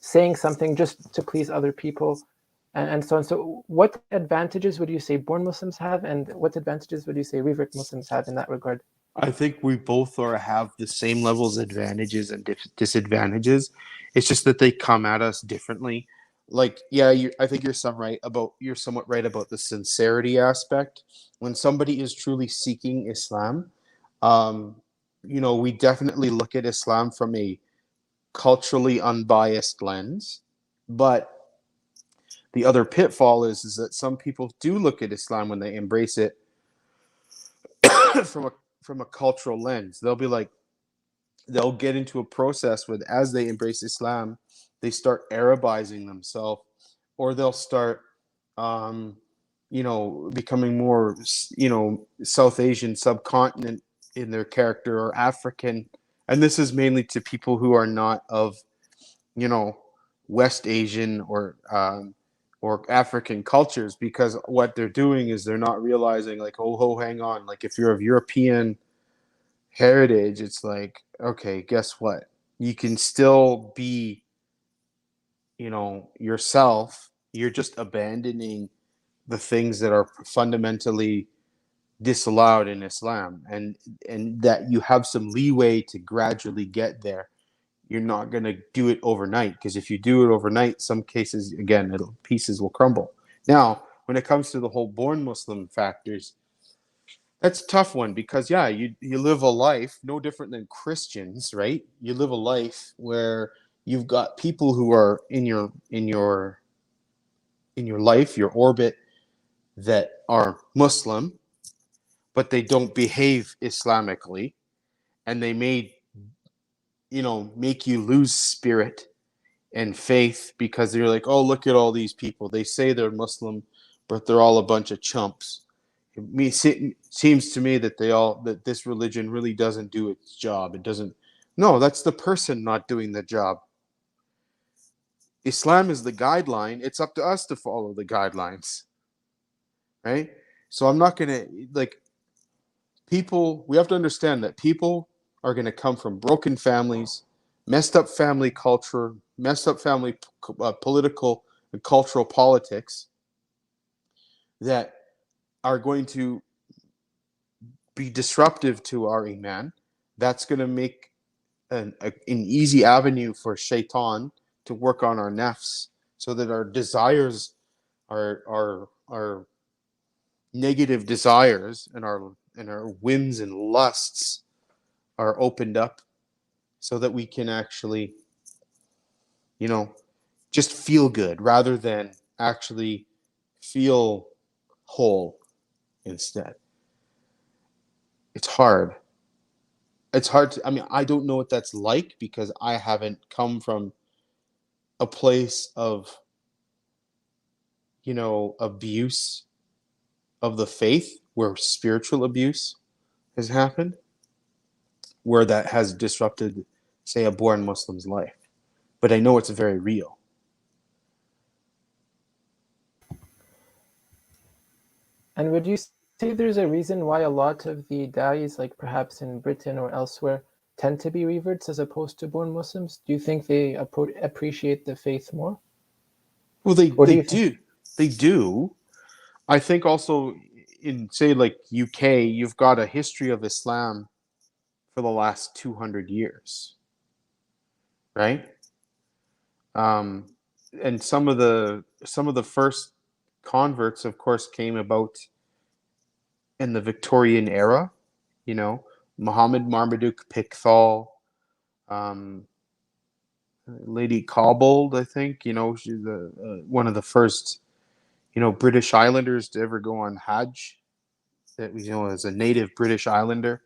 saying something just to please other people, and so on. So what advantages would you say born Muslims have, and what advantages would you say revert Muslims have in that regard? I think we both have the same levels of advantages and disadvantages. It's just that they come at us differently. Like, yeah, I think you're somewhat right about the sincerity aspect. When somebody is truly seeking Islam, we definitely look at Islam from a culturally unbiased lens. But the other pitfall is that some people do look at Islam when they embrace it from a cultural lens. They'll get into a process where, as they embrace Islam, they start Arabizing themselves, or they'll start becoming more South Asian subcontinent in their character, or African. And this is mainly to people who are not of West Asian or African cultures, because what they're doing is they're not realizing, like, hang on, like, if you're of European heritage, it's like, okay, guess what? You can still be, yourself. You're just abandoning the things that are fundamentally disallowed in Islam, and that you have some leeway to gradually get there. You're not going to do it overnight, because if you do it overnight, some cases, again, pieces will crumble. Now, when it comes to the whole born Muslim factors, that's a tough one, because you live a life no different than Christians, right? You live a life where you've got people who are in your life, your orbit, that are Muslim, but they don't behave Islamically, and they may make you lose spirit and faith, because you're like, oh, look at all these people. They say they're Muslim, but they're all a bunch of chumps. It seems to me that this religion really doesn't do its job. It doesn't. No, that's the person not doing the job. Islam is the guideline. It's up to us to follow the guidelines, right? So I'm not going to, people, we have to understand that people are going to come from broken families, messed up family culture, messed up family political and cultural politics, that are going to be disruptive to our iman. That's going to make an easy avenue for shaitan to work on our nafs, so that our desires, our negative desires, and our whims and lusts are opened up, so that we can actually just feel good rather than actually feel whole instead. It's hard. I don't know what that's like, because I haven't come from a place of abuse of the faith, where spiritual abuse has happened, where that has disrupted, say, a born Muslim's life. But I know it's very real. And would you say there's a reason why a lot of the Daees, like perhaps in Britain or elsewhere, tend to be reverts as opposed to born Muslims? Do you think they appreciate the faith more? Well, Or do they you think? do. They do. I think also in, say, like UK, you've got a history of Islam for the last 200 years, right? And some of the first converts, of course, came about in the Victorian era. Muhammad Marmaduke Pickthall, um, Lady Cobbold, I think. She's one of the first British Islanders to ever go on Hajj. That as a native British Islander.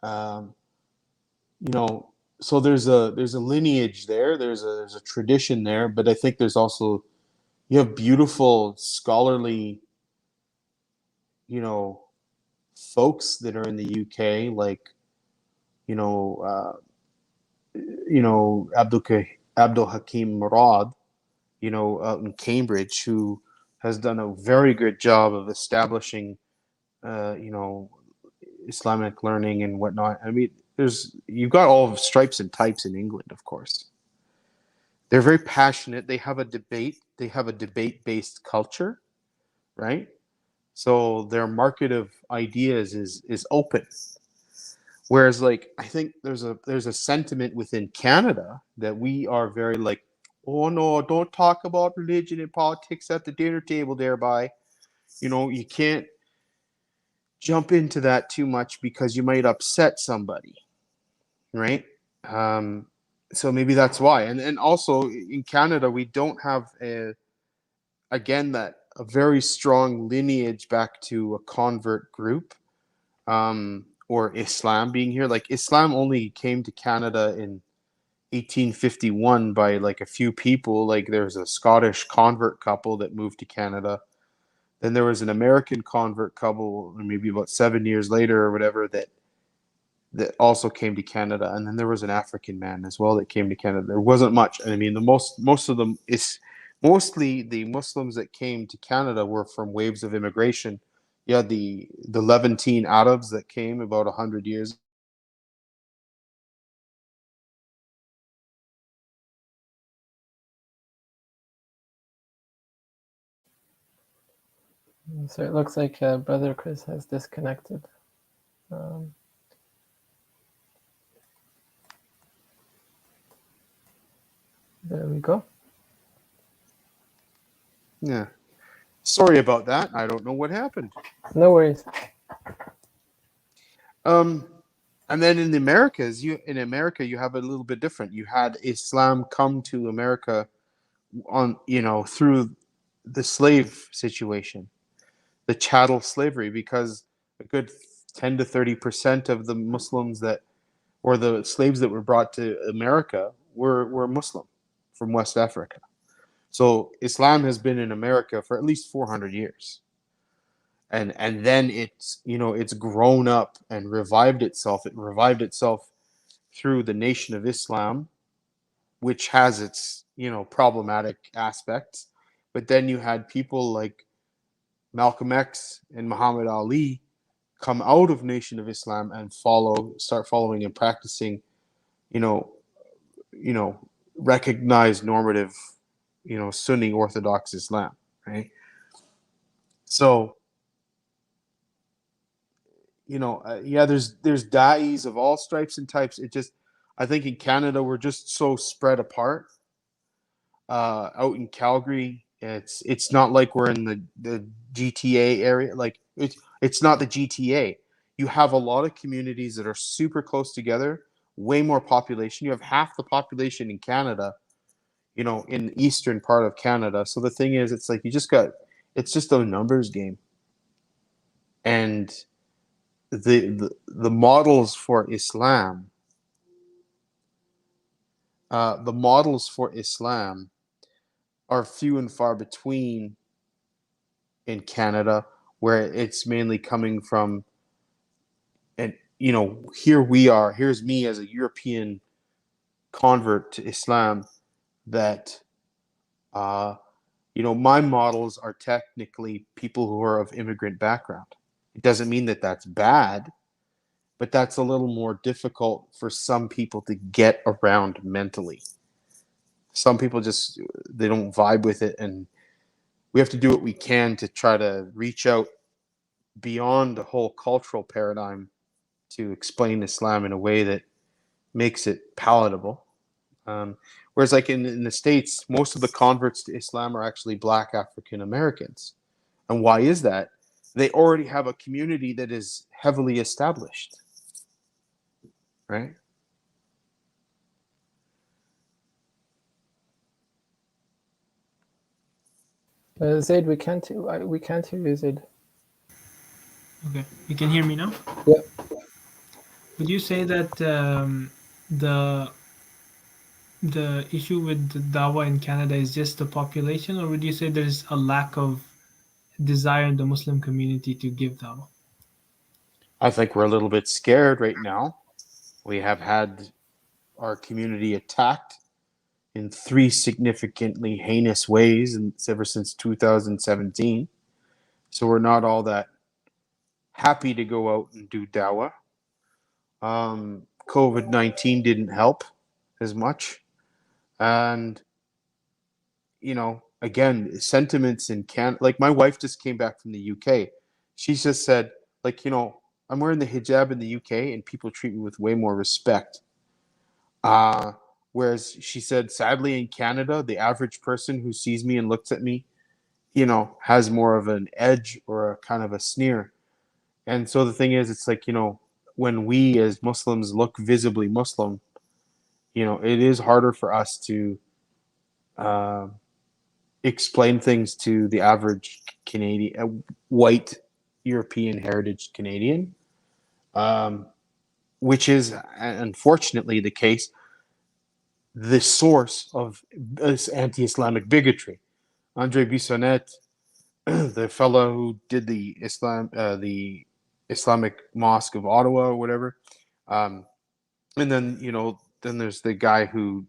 Um, so there's a lineage there. There's a tradition there, but I think there's also, you have beautiful scholarly, folks that are in the UK, like, you know, Abdul Hakim Murad, out in Cambridge, who has done a very good job of establishing, Islamic learning and whatnot. I mean, you've got all of stripes and types in England, of course. They're very passionate. They have a debate. They have a debate-based culture, right? So their market of ideas is open. Whereas, like, I think there's a sentiment within Canada that we are very like, oh no, don't talk about religion and politics at the dinner table thereby. You can't jump into that too much because you might upset somebody, right? So maybe that's why. And also in Canada, we don't have a very strong lineage back to a convert group, or Islam being here. Like, Islam only came to Canada in 1851 by like a few people. Like, there's a Scottish convert couple that moved to Canada. Then there was an American convert couple, maybe about 7 years later or whatever, that also came to Canada. And then there was an African man as well that came to Canada. There wasn't much. I mean, most of them is mostly the Muslims that came to Canada were from waves of immigration. You had the Levantine Arabs that came about 100 years. So it looks like Brother Chris has disconnected. There we go. Yeah. Sorry about that. I don't know what happened. No worries. And then in the Americas, you have a little bit different. You had Islam come to America through the slave situation, the chattel slavery, because a good 10 to 30% of the Muslims or the slaves that were brought to America were Muslim from West Africa. So Islam has been in America for at least 400 years. And then it's grown up and revived itself. It revived itself through the Nation of Islam, which has its problematic aspects. But then you had people like Malcolm X and Muhammad Ali come out of Nation of Islam and start following and practicing, recognized normative, Sunni Orthodox Islam, right? So, there's Daees of all stripes and types. I think in Canada we're just so spread apart. Out in Calgary, it's not like we're in the GTA area. Like, it's not the GTA. You have a lot of communities that are super close together, way more population. You have half the population in Canada, in the eastern part of Canada. So the thing is, it's like it's just a numbers game. And the models for Islam, are few and far between in Canada, where it's mainly coming from. And here's me as a European convert to Islam, that my models are technically people who are of immigrant background. It doesn't mean that that's bad, but that's a little more difficult for some people to get around mentally. Some people they don't vibe with it, and we have to do what we can to try to reach out beyond the whole cultural paradigm to explain Islam in a way that makes it palatable. Whereas, like in the States, most of the converts to Islam are actually Black African Americans. And why is that? They already have a community that is heavily established, right? Zaid, we can't hear you, Zaid. Okay, you can hear me now? Yeah. Would you say that the issue with the Dawah in Canada is just the population, or would you say there's a lack of desire in the Muslim community to give Dawah? I think we're a little bit scared right now. We have had our community attacked in 3 significantly heinous ways ever since 2017. So we're not all that happy to go out and do dawah. COVID-19 didn't help as much. And, again, sentiments in Canada, like my wife just came back from the UK. She just said, like, I'm wearing the hijab in the UK and people treat me with way more respect. Whereas she said, sadly, in Canada, the average person who sees me and looks at me, has more of an edge or a kind of a sneer. And so the thing is, it's like, when we as Muslims look visibly Muslim, it is harder for us to explain things to the average Canadian, white European heritage Canadian, which is unfortunately the case, the source of this anti-Islamic bigotry. Andre Bissonnette, the fellow who did the Islamic Mosque of Ottawa or whatever, and then then there's the guy who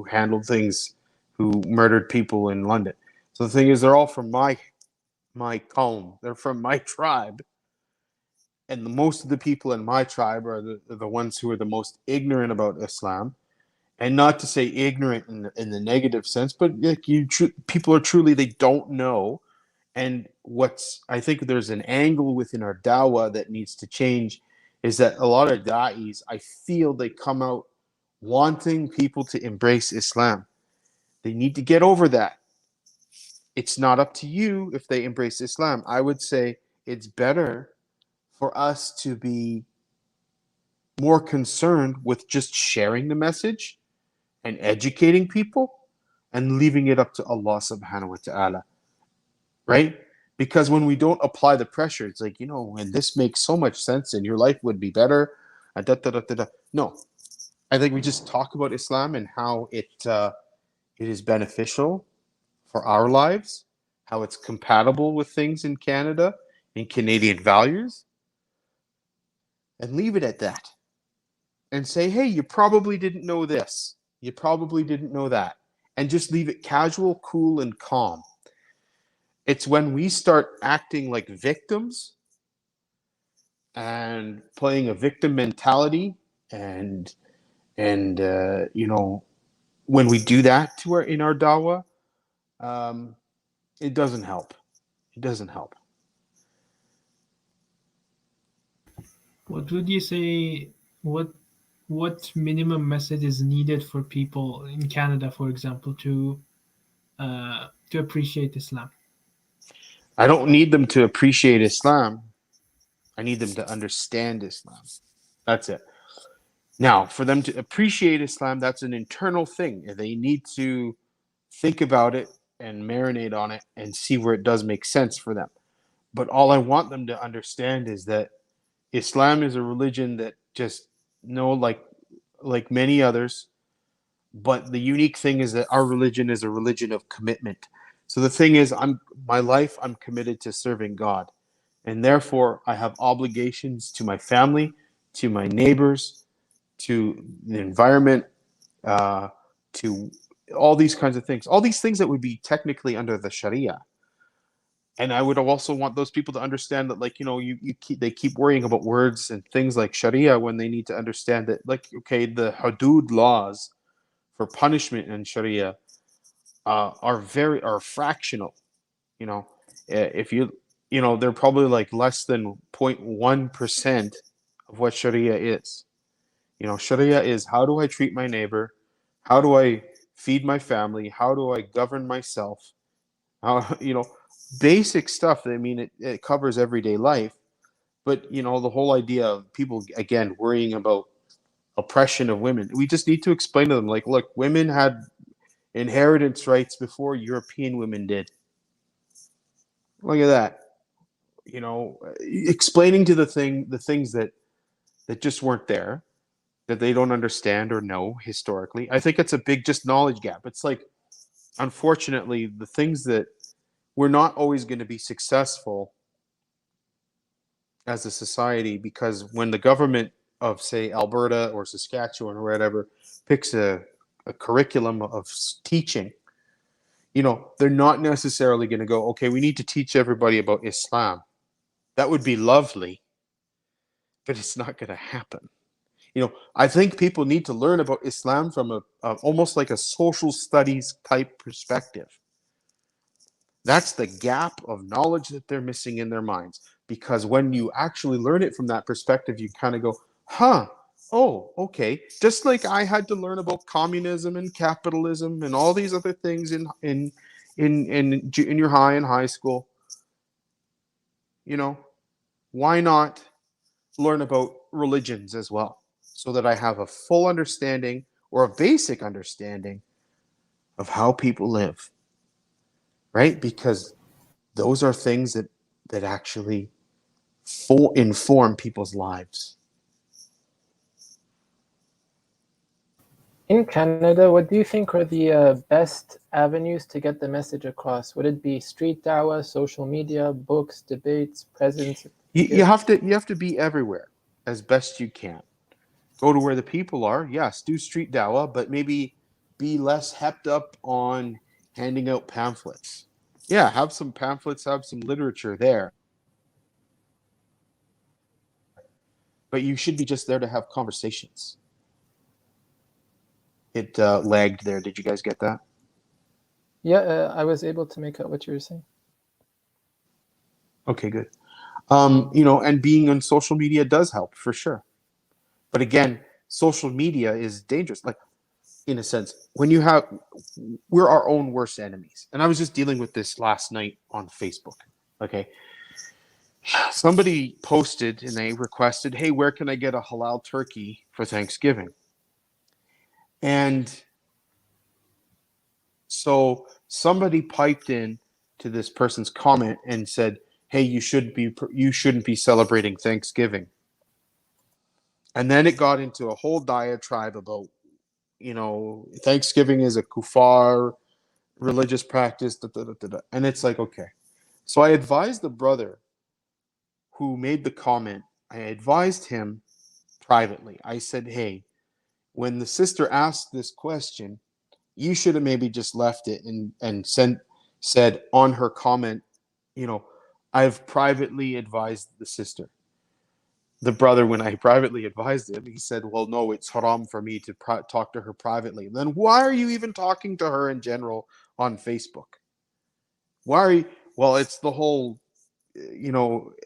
handled things, who murdered people in London. So the thing is, they're all from my kaum. They're from my tribe, and most of the people in my tribe are the ones who are the most ignorant about Islam. And not to say ignorant in the negative sense, but like people are truly, they don't know. And I think there's an angle within our dawah that needs to change, is that a lot of Daees, I feel they come out wanting people to embrace Islam. They need to get over that. It's not up to you if they embrace Islam. I would say it's better for us to be more concerned with just sharing the message and educating people and leaving it up to Allah subhanahu wa ta'ala. Right? Because when we don't apply the pressure, it's like, when this makes so much sense and your life would be better. No, I think we just talk about Islam and how it is beneficial for our lives, how it's compatible with things in Canada and Canadian values, and leave it at that. And say, hey, you probably didn't know this. You probably didn't know that. And just leave it casual, cool, and calm. It's when we start acting like victims and playing a victim mentality, and when we do that in our dawah, it doesn't help. It doesn't help. What would you say? What minimum message is needed for people in Canada, for example, to appreciate Islam? I don't need them to appreciate Islam. I need them to understand Islam. That's it. Now, for them to appreciate Islam, that's an internal thing. They need to think about it and marinate on it and see where it does make sense for them. But all I want them to understand is that Islam is a religion that just like many others, but the unique thing is that our religion is a religion of commitment. So the thing is, I'm committed to serving God, and therefore I have obligations to my family, to my neighbors, to the environment, to all these kinds of things, all these things that would be technically under the Sharia. And I would also want those people to understand that, like, they keep worrying about words and things like Sharia when they need to understand that, like, okay, the hudud laws for punishment in Sharia are fractional. If they're probably like less than 0.1% of what Sharia is. Sharia is, how do I treat my neighbor? How do I feed my family? How do I govern myself? Basic stuff. I mean, it covers everyday life. But, the whole idea of people, again, worrying about oppression of women, we just need to explain to them, like, look, women had inheritance rights before European women did. Look at that. Explaining to the things that just weren't there, that they don't understand or know historically. I think it's a big just knowledge gap. It's like, unfortunately, the things that we're not always going to be successful as a society, because when the government of, say, Alberta or Saskatchewan or whatever picks a curriculum of teaching, they're not necessarily going to go, okay, we need to teach everybody about Islam. That would be lovely, but it's not going to happen. I think people need to learn about Islam from a almost like a social studies type perspective. That's the gap of knowledge that they're missing in their minds. Because when you actually learn it from that perspective, you kind of go, oh, okay. Just like I had to learn about communism and capitalism and all these other things in junior high and high school. Why not learn about religions as well, so that I have a full understanding or a basic understanding of how people live, right? Because those are things that actually inform people's lives. In Canada, what do you think are the best avenues to get the message across? Would it be street dawah, social media, books, debates, presents? You have to be everywhere as best you can. Go to where the people are. Yes, do street dawah, but maybe be less hepped up on handing out pamphlets. Yeah, have some pamphlets, have some literature there. But you should be just there to have conversations. It lagged there. Did you guys get that? Yeah, I was able to make out what you were saying. Okay, good. And being on social media does help for sure. But again, social media is dangerous. Like, in a sense, we're our own worst enemies. And I was just dealing with this last night on Facebook. Okay. Somebody posted and they requested, hey, where can I get a halal turkey for Thanksgiving? And so somebody piped in to this person's comment and said, hey, you shouldn't be celebrating Thanksgiving. And then it got into a whole diatribe about, Thanksgiving is a kuffar religious practice, and it's like, okay. So I advised the brother who made the comment, I advised him privately. I said, hey, when the sister asked this question, you should have maybe just left it and said on her comment, I've privately advised the sister. The brother, when I privately advised him, he said, well, no, it's haram for me to talk to her privately. Then why are you even talking to her in general on Facebook? Why are you? Well, it's the whole,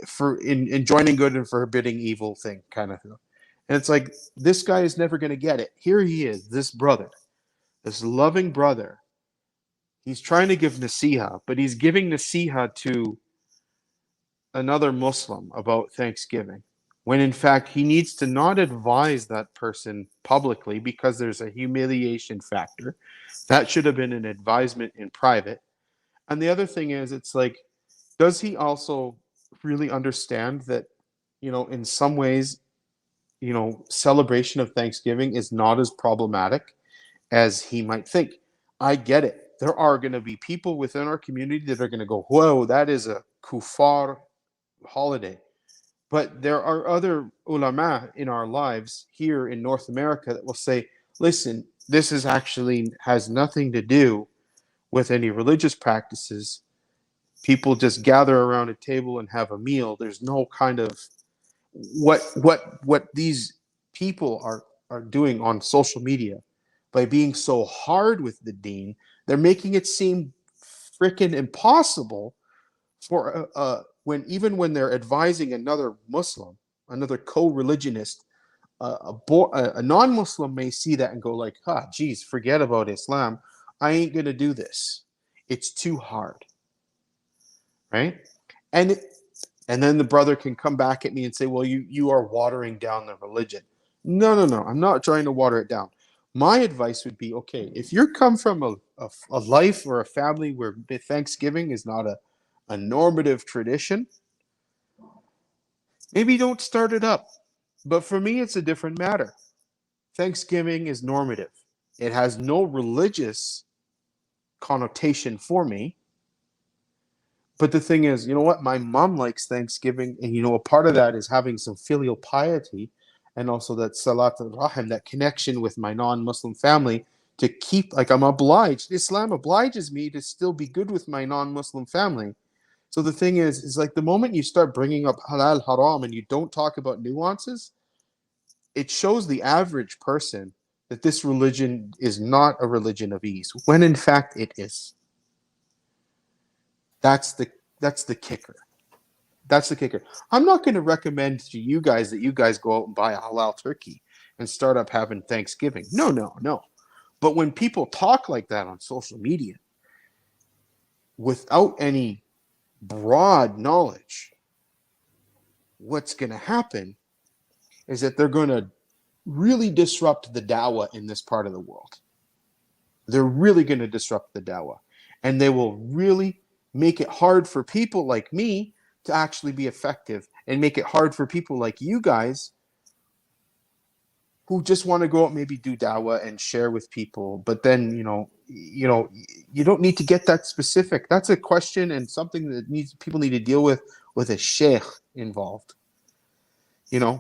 for in joining good and forbidding evil thing kind of thing. And it's like, this guy is never going to get it. Here he is, this brother, this loving brother. He's trying to give nasiha, but he's giving nasiha to another Muslim about Thanksgiving, when in fact he needs to not advise that person publicly because there's a humiliation factor. That should have been an advisement in private. And the other thing is, it's like, does he also really understand that, in some ways, celebration of Thanksgiving is not as problematic as he might think? I get it. There are going to be people within our community that are going to go, whoa, that is a kuffar holiday. But there are other ulama in our lives here in North America that will say, listen, this is actually has nothing to do with any religious practices. People just gather around a table and have a meal. There's no kind of what these people are doing on social media by being so hard with the deen. They're making it seem freaking impossible for when they're advising another Muslim, another co-religionist, a non-Muslim may see that and go like, geez, forget about Islam. I ain't gonna do this. It's too hard, right? And then the brother can come back at me and say, well, you are watering down the religion. No. I'm not trying to water it down. My advice would be, okay, if you come from a life or a family where Thanksgiving is not a normative tradition, maybe don't start it up. But for me, it's a different matter. Thanksgiving is normative. It has no religious connotation for me, But the thing is, you know what? My mom likes Thanksgiving, and a part of that is having some filial piety, and also that salat al-rahim, that connection with my non-Muslim family, to keep, like, I'm obliged. Islam obliges me to still be good with my non-Muslim family. So the thing is like the moment you start bringing up halal, haram, and you don't talk about nuances, it shows the average person that this religion is not a religion of ease, when in fact it is. That's the kicker. That's the kicker. I'm not going to recommend to you guys that you guys go out and buy a halal turkey and start up having Thanksgiving. No. But when people talk like that on social media without any broad knowledge, what's going to happen is that they're going to really disrupt the dawah in this part of the world. They're really going to disrupt the dawah. And they will really make it hard for people like me to actually be effective, and make it hard for people like you guys who just want to go out, maybe do dawah and share with people. But then, you don't need to get that specific. That's a question and something that people need to deal with a sheikh involved.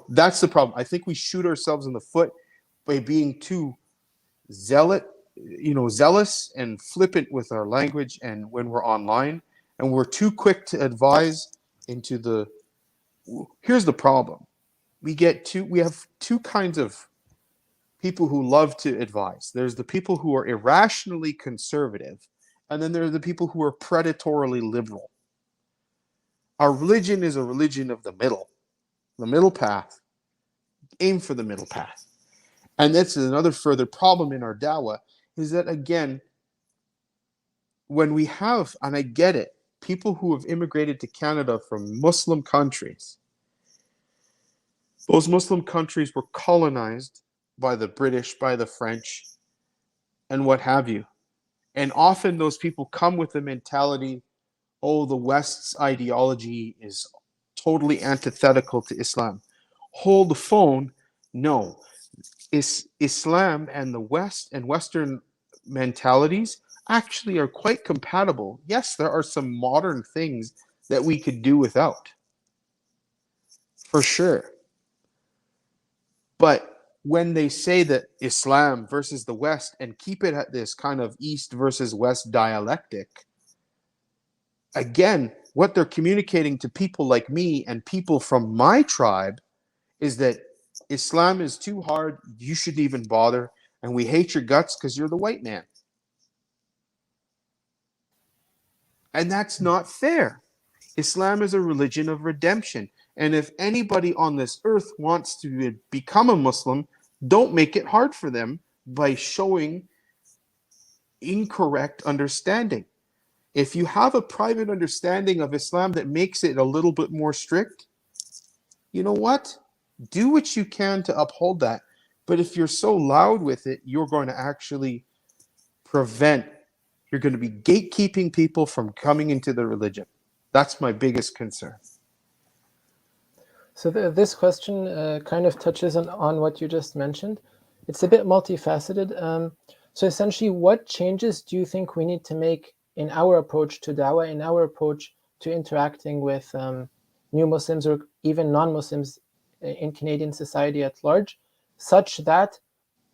That's the problem. I think we shoot ourselves in the foot by being too zealous and flippant with our language, and when we're online, and we're too quick to advise into here's the problem. We have two kinds of people who love to advise. There's the people who are irrationally conservative, and then there are the people who are predatorily liberal. Our religion is a religion of the middle path. Aim for the middle path. And that's another further problem in our dawah, is that, again, when we have, and I get it, people who have immigrated to Canada from Muslim countries, those Muslim countries were colonized by the British, by the French, and what have you. And often those people come with the mentality, oh, the West's ideology is totally antithetical to Islam. Hold the phone. No. Islam and the West and Western mentalities actually are quite compatible. Yes, there are some modern things that we could do without, for sure. But when they say that Islam versus the West and keep it at this kind of East versus West dialectic, again, what they're communicating to people like me and people from my tribe is that Islam is too hard, you shouldn't even bother, and we hate your guts because you're the white man. And that's not fair. Islam is a religion of redemption. And if anybody on this earth wants to become a Muslim, don't make it hard for them by showing incorrect understanding. If you have a private understanding of Islam that makes it a little bit more strict, you know what? Do what you can to uphold that. But if you're so loud with it, you're going to actually you're going to be gatekeeping people from coming into the religion. That's my biggest concern. So this question kind of touches on what you just mentioned. It's a bit multifaceted. So essentially, what changes do you think we need to make in our approach to dawah, in our approach to interacting with new Muslims or even non-Muslims in Canadian society at large, such that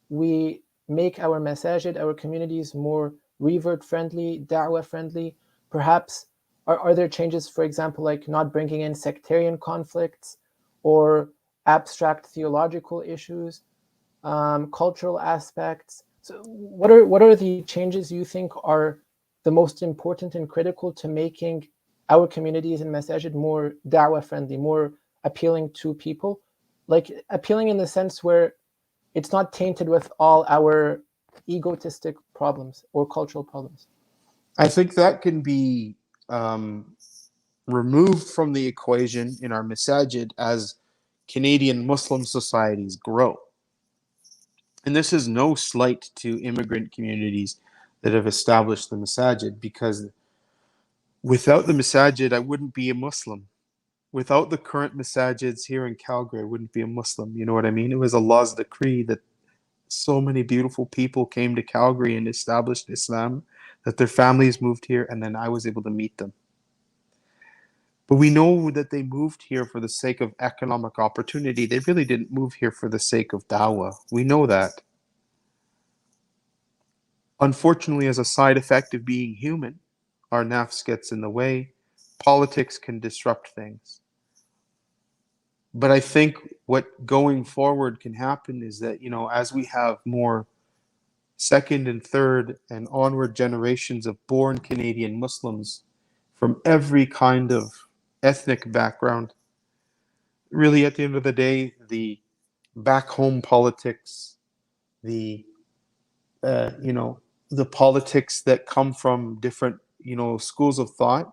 we make our masajid, our communities, more revert friendly, da'wah friendly? Perhaps are there changes, for example, like not bringing in sectarian conflicts or abstract theological issues, cultural aspects? So what are the changes you think are the most important and critical to making our communities and masajid more da'wah friendly, more appealing to people? Like appealing in the sense where it's not tainted with all our egotistic problems or cultural problems. I think that can be removed from the equation in our masajid as Canadian Muslim societies grow. And this is no slight to immigrant communities that have established the masajid, because without the masajid, I wouldn't be a Muslim. Without the current masajids here in Calgary, I wouldn't be a Muslim. You know what I mean? It was Allah's decree that so many beautiful people came to Calgary and established Islam, that their families moved here, and then I was able to meet them. But we know that they moved here for the sake of economic opportunity. They really didn't move here for the sake of dawah. We know that. Unfortunately, as a side effect of being human, our nafs gets in the way. Politics can disrupt things. But I think what going forward can happen is that, as we have more second and third and onward generations of born Canadian Muslims from every kind of ethnic background, really at the end of the day, the back home politics, the the politics that come from different schools of thought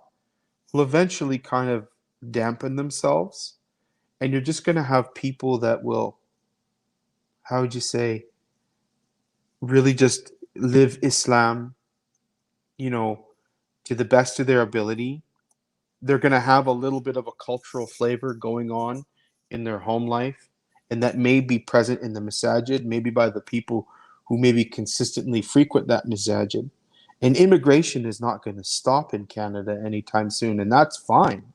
will eventually kind of dampen themselves, and you're just going to have people that will, how would you say, really just live Islam, to the best of their ability. They're going to have a little bit of a cultural flavor going on in their home life, and that may be present in the masajid, maybe by the people who maybe consistently frequent that masajid. And immigration is not going to stop in Canada anytime soon, and that's fine.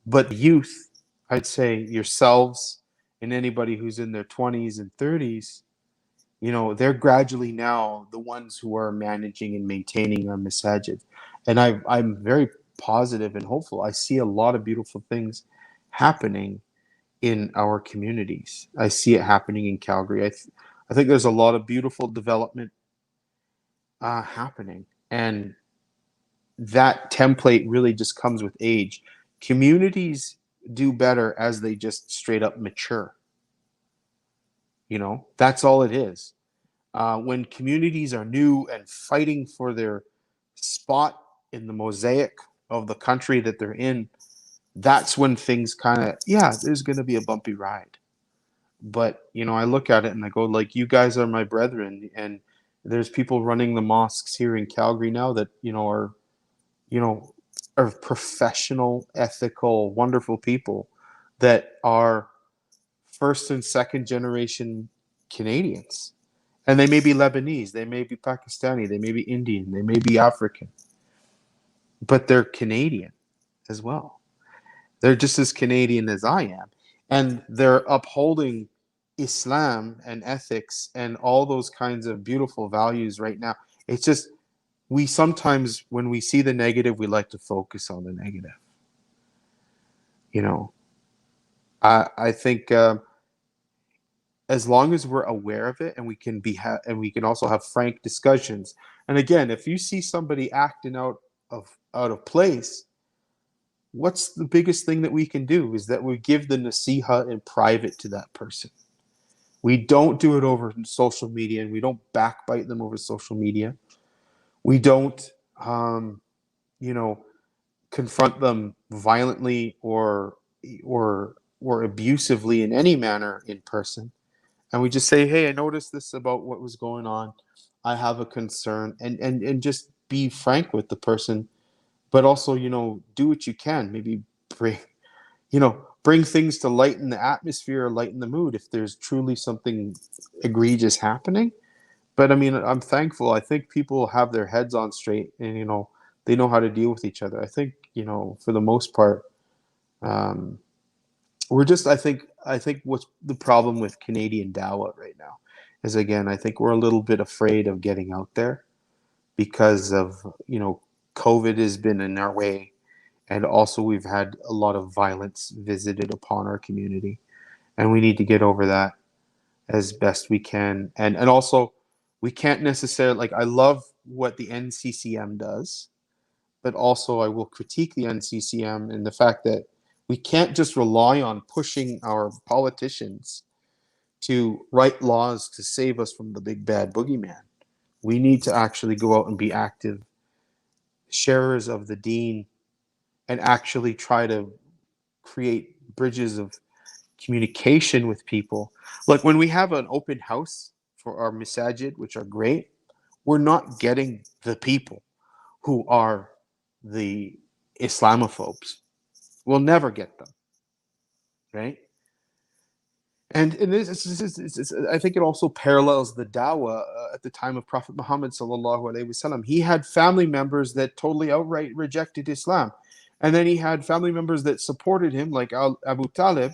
But youth, I'd say yourselves and anybody who's in their 20s and 30s, they're gradually now the ones who are managing and maintaining our masajid. And I'm very positive and hopeful. I see a lot of beautiful things happening in our communities. I see it happening in Calgary. I think there's a lot of beautiful development happening. And that template really just comes with age. Communities do better as they just straight up mature. That's all it is. When communities are new and fighting for their spot in the mosaic of the country that they're in, that's when things kind of, there's going to be a bumpy ride. But, I look at it and I go, like, you guys are my brethren. And there's people running the mosques here in Calgary now that, are professional, ethical, wonderful people that are first and second generation Canadians. And they may be Lebanese, they may be Pakistani, they may be Indian, they may be African, but they're Canadian as well. They're just as Canadian as I am. And they're upholding Islam and ethics and all those kinds of beautiful values right now. It's just, we sometimes, when we see the negative, we like to focus on the negative. I think as long as we're aware of it and we can and we can also have frank discussions. And again, if you see somebody acting out of place, what's the biggest thing that we can do is that we give the nasiha in private to that person. We don't do it over social media, and we don't backbite them over social media. We don't, confront them violently or abusively in any manner in person. And we just say, hey, I noticed this about what was going on. I have a concern, and just be frank with the person, but also, do what you can. Maybe bring things to lighten the atmosphere or lighten the mood if there's truly something egregious happening. But I mean, I'm thankful. I think people have their heads on straight, and they know how to deal with each other. I think for the most part, we're just. I think what's the problem with Canadian Dawah right now is, again, I think we're a little bit afraid of getting out there because of COVID has been in our way, and also we've had a lot of violence visited upon our community, and we need to get over that as best we can. And also, we can't necessarily, like, I love what the NCCM does, but also I will critique the NCCM in the fact that we can't just rely on pushing our politicians to write laws to save us from the big bad boogeyman. We need to actually go out and be active sharers of the deen and actually try to create bridges of communication with people. Like when we have an open house for our masajid, which are great, we're not getting the people who are the Islamophobes. We'll never get them, right? And this, I think it also parallels the dawah at the time of Prophet Muhammad sallallahu alaihi wasallam. He had family members that totally outright rejected Islam. And then he had family members that supported him, like Abu Talib,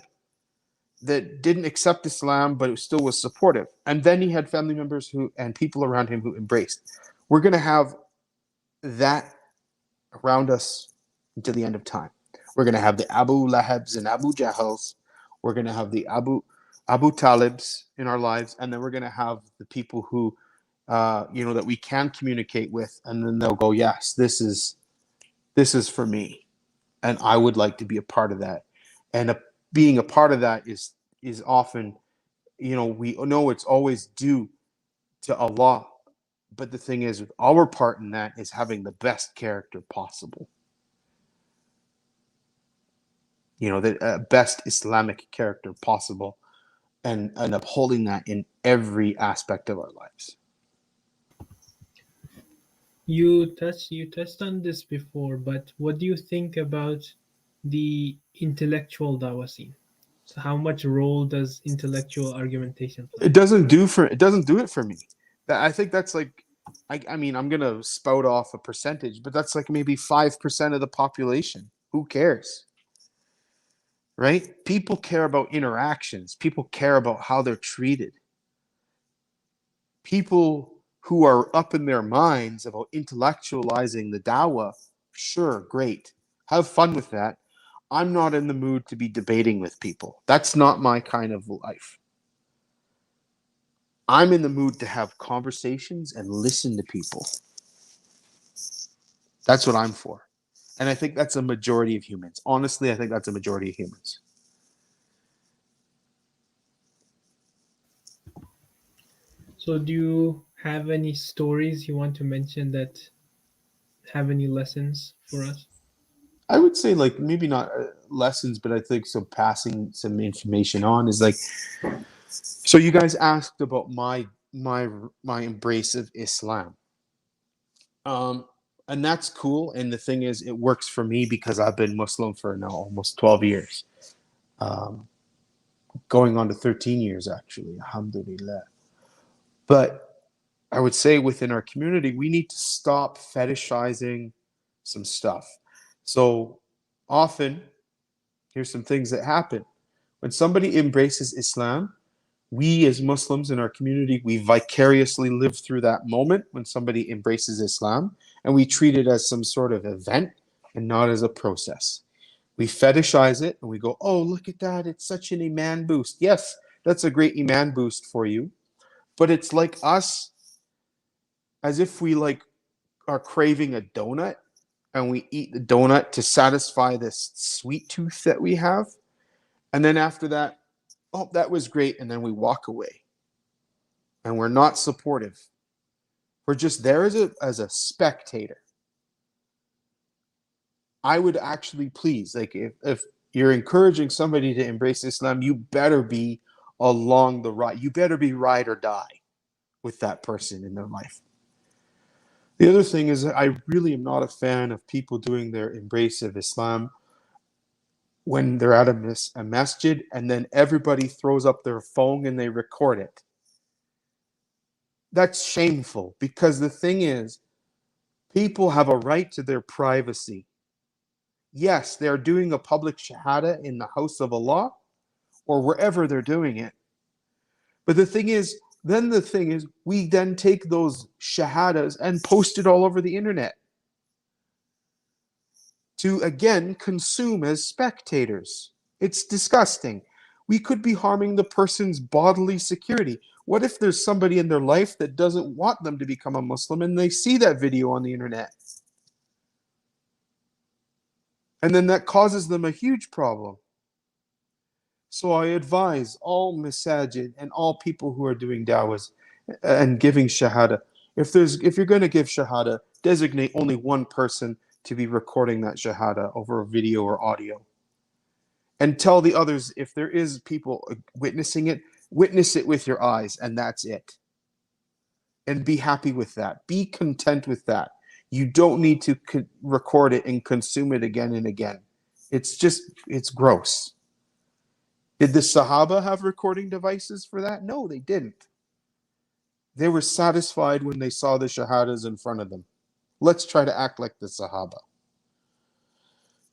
that didn't accept Islam, but it still was supportive. And then he had family members and people around him who embraced. We're going to have that around us until the end of time. We're going to have the Abu Lahabs and Abu Jahals. We're going to have the Abu Talibs in our lives. And then we're going to have the people who, that we can communicate with. And then they'll go, yes, this is for me. And I would like to be a part of that. And being a part of that is often, we know it's always due to Allah. But the thing is, our part in that is having the best character possible. The best Islamic character possible, and upholding that in every aspect of our lives. You touched on this before, but what do you think about the intellectual dawah scene? So how much role does intellectual argumentation play? It doesn't do it for me. I think that's like, I mean, I'm gonna spout off a percentage, but that's like maybe 5% of the population. Who cares? Right? People care about interactions. People care about how they're treated. People who are up in their minds about intellectualizing the dawah, sure, great. Have fun with that. I'm not in the mood to be debating with people. That's not my kind of life. I'm in the mood to have conversations and listen to people. That's what I'm for. And I think that's a majority of humans. Honestly, I think that's a majority of humans. So do you have any stories you want to mention that have any lessons for us? I would say, like, maybe not lessons, but I think so passing some information on is like, so you guys asked about my embrace of Islam. And that's cool. And the thing is, it works for me because I've been Muslim for now almost 12 years. Going on to 13 years, actually. Alhamdulillah. But I would say within our community, we need to stop fetishizing some stuff. So often, here's some things that happen. When somebody embraces Islam, we as Muslims in our community, we vicariously live through that moment when somebody embraces Islam, and we treat it as some sort of event and not as a process. We fetishize it and we go, oh, look at that. It's such an iman boost. Yes, that's a great iman boost for you. But it's like us, as if we like are craving a donut and we eat the donut to satisfy this sweet tooth that we have. And then after that, oh, that was great. And then we walk away. And we're not supportive. We're just there as a spectator. I would actually please, like, if you're encouraging somebody to embrace Islam, you better be along the ride. You better be ride or die with that person in their life. The other thing is, I really am not a fan of people doing their embrace of Islam when they're at a masjid and then everybody throws up their phone and they record it. That's shameful, because the thing is, people have a right to their privacy. Yes, they're doing a public Shahadah in the house of Allah or wherever they're doing it. But the thing is, we then take those Shahadahs and post it all over the internet to, again, consume as spectators. It's disgusting. We could be harming the person's bodily security. What if there's somebody in their life that doesn't want them to become a Muslim and they see that video on the internet? And then that causes them a huge problem. So I advise all Masajid and all people who are doing dawahs and giving Shahadah, if you're going to give Shahadah, designate only one person to be recording that Shahadah over a video or audio. And tell the others, if there is people witnessing it, witness it with your eyes, and that's it. And be happy with that. Be content with that. You don't need to record it and consume it again and again. It's gross. Did the Sahaba have recording devices for that? No, they didn't. They were satisfied when they saw the Shahadahs in front of them. Let's try to act like the Sahaba.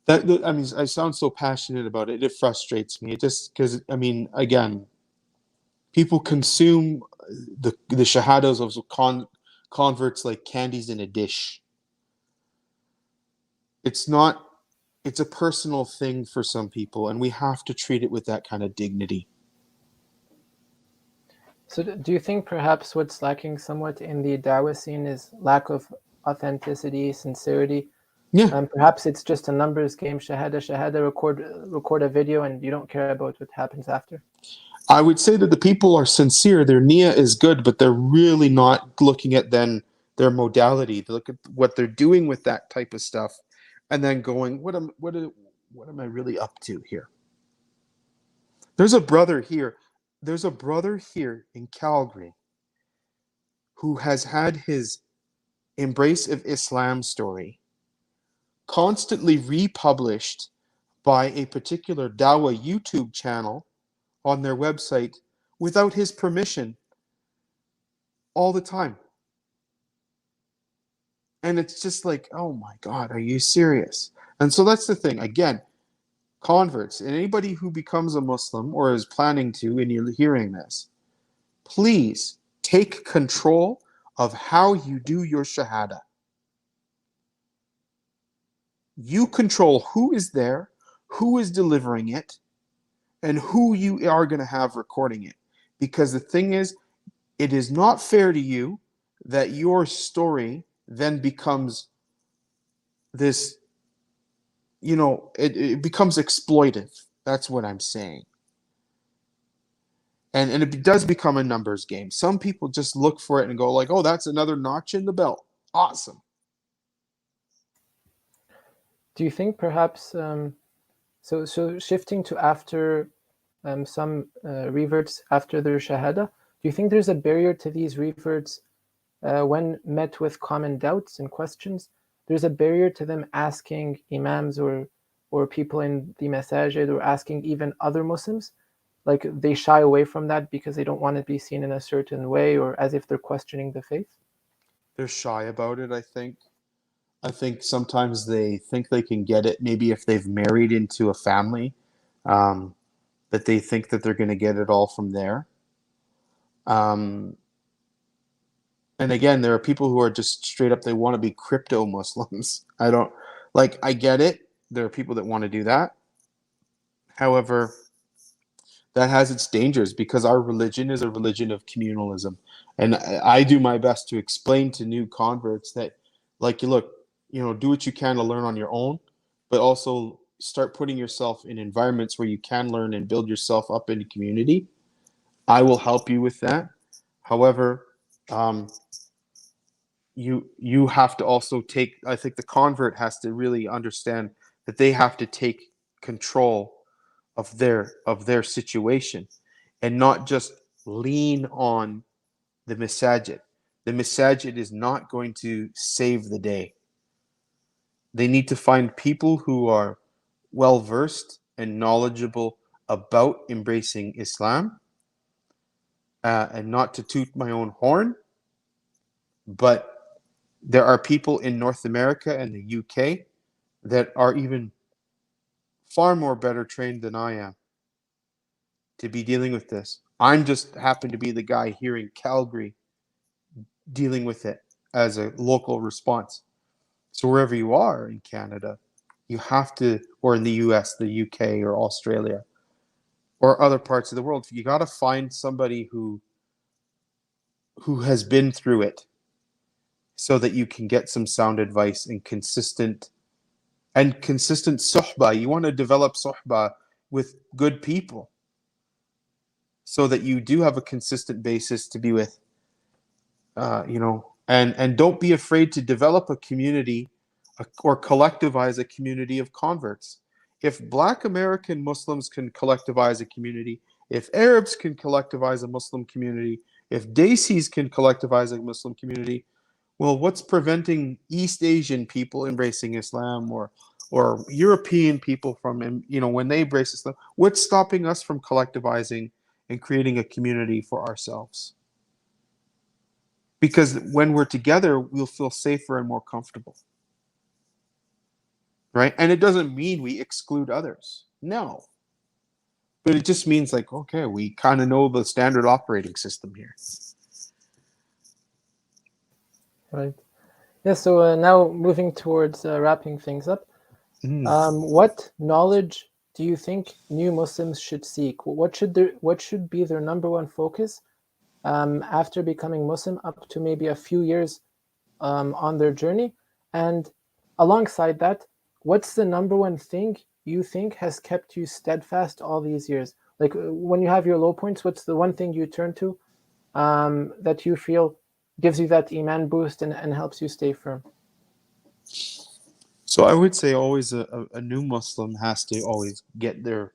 I mean, I sound so passionate about it. It frustrates me. It just because I mean, again, people consume the Shahadahs of converts like candies in a dish. It's not. It's a personal thing for some people, and we have to treat it with that kind of dignity. So do you think perhaps what's lacking somewhat in the Dawah scene is lack of authenticity, sincerity? Yeah, Perhaps it's just a numbers game, Shahadah, record a video, and you don't care about what happens after. I would say that the people are sincere. Their niyyah is good, but they're really not looking at then their modality. They look at what they're doing with that type of stuff, and then going, what am I really up to here? There's a brother here. There's a brother here in Calgary who has had his Embrace of Islam story constantly republished by a particular Dawah YouTube channel on their website without his permission all the time. And it's just like, oh my God, are you serious? And so that's the thing. Again, converts, and anybody who becomes a Muslim or is planning to, and you're hearing this, please take control of how you do your Shahadah. You control who is there, who is delivering it, and who you are going to have recording it. Because the thing is, it is not fair to you that your story then becomes this, it becomes exploitive. That's what I'm saying. And it does become a numbers game. Some people just look for it and go like, oh, that's another notch in the belt. Awesome. Do you think perhaps, so shifting to after some reverts after their Shahadah, do you think there's a barrier to these reverts when met with common doubts and questions? There's a barrier to them asking imams or people in the Masajid or asking even other Muslims? Like they shy away from that because they don't want to be seen in a certain way or as if they're questioning the faith? They're shy about it, I think. I think sometimes they think they can get it, maybe if they've married into a family, that they think that they're going to get it all from there. And again, there are people who are just straight up, they want to be crypto Muslims. I get it. There are people that want to do that. However, that has its dangers because our religion is a religion of communalism. And I do my best to explain to new converts that, like, do what you can to learn on your own, but also start putting yourself in environments where you can learn and build yourself up in a community. I will help you with that. However, you have to also I think the convert has to really understand that they have to take control of their situation and not just lean on the Masajid. The Masajid is not going to save the day. They need to find people who are well versed and knowledgeable about embracing Islam, and not to toot my own horn, but there are people in North America and the UK that are even far more better trained than I am to be dealing with this. I'm just happen to be the guy here in Calgary dealing with it as a local response. So wherever you are in Canada, you have to, or in the US, the UK, or Australia, or other parts of the world, you got to find somebody who has been through it so that you can get some sound advice and consistent suhbah. You want to develop suhbah with good people so that you do have a consistent basis to be with, and don't be afraid to develop a community or collectivize a community of converts. If Black American Muslims can collectivize a community, if Arabs can collectivize a Muslim community, if Daees can collectivize a Muslim community, well, what's preventing East Asian people embracing Islam or European people from, when they embrace Islam? What's stopping us from collectivizing and creating a community for ourselves? Because when we're together, we'll feel safer and more comfortable. right? And it doesn't mean we exclude others. No. But it just means like, okay, we kind of know the standard operating system here. Right. Yeah, so now moving towards wrapping things up, what knowledge do you think new Muslims should seek? What should be their number one focus after becoming Muslim up to maybe a few years on their journey? And alongside that, what's the number one thing you think has kept you steadfast all these years? Like when you have your low points, what's the one thing you turn to that you feel gives you that iman boost and helps you stay firm? So I would say always a new Muslim has to always get their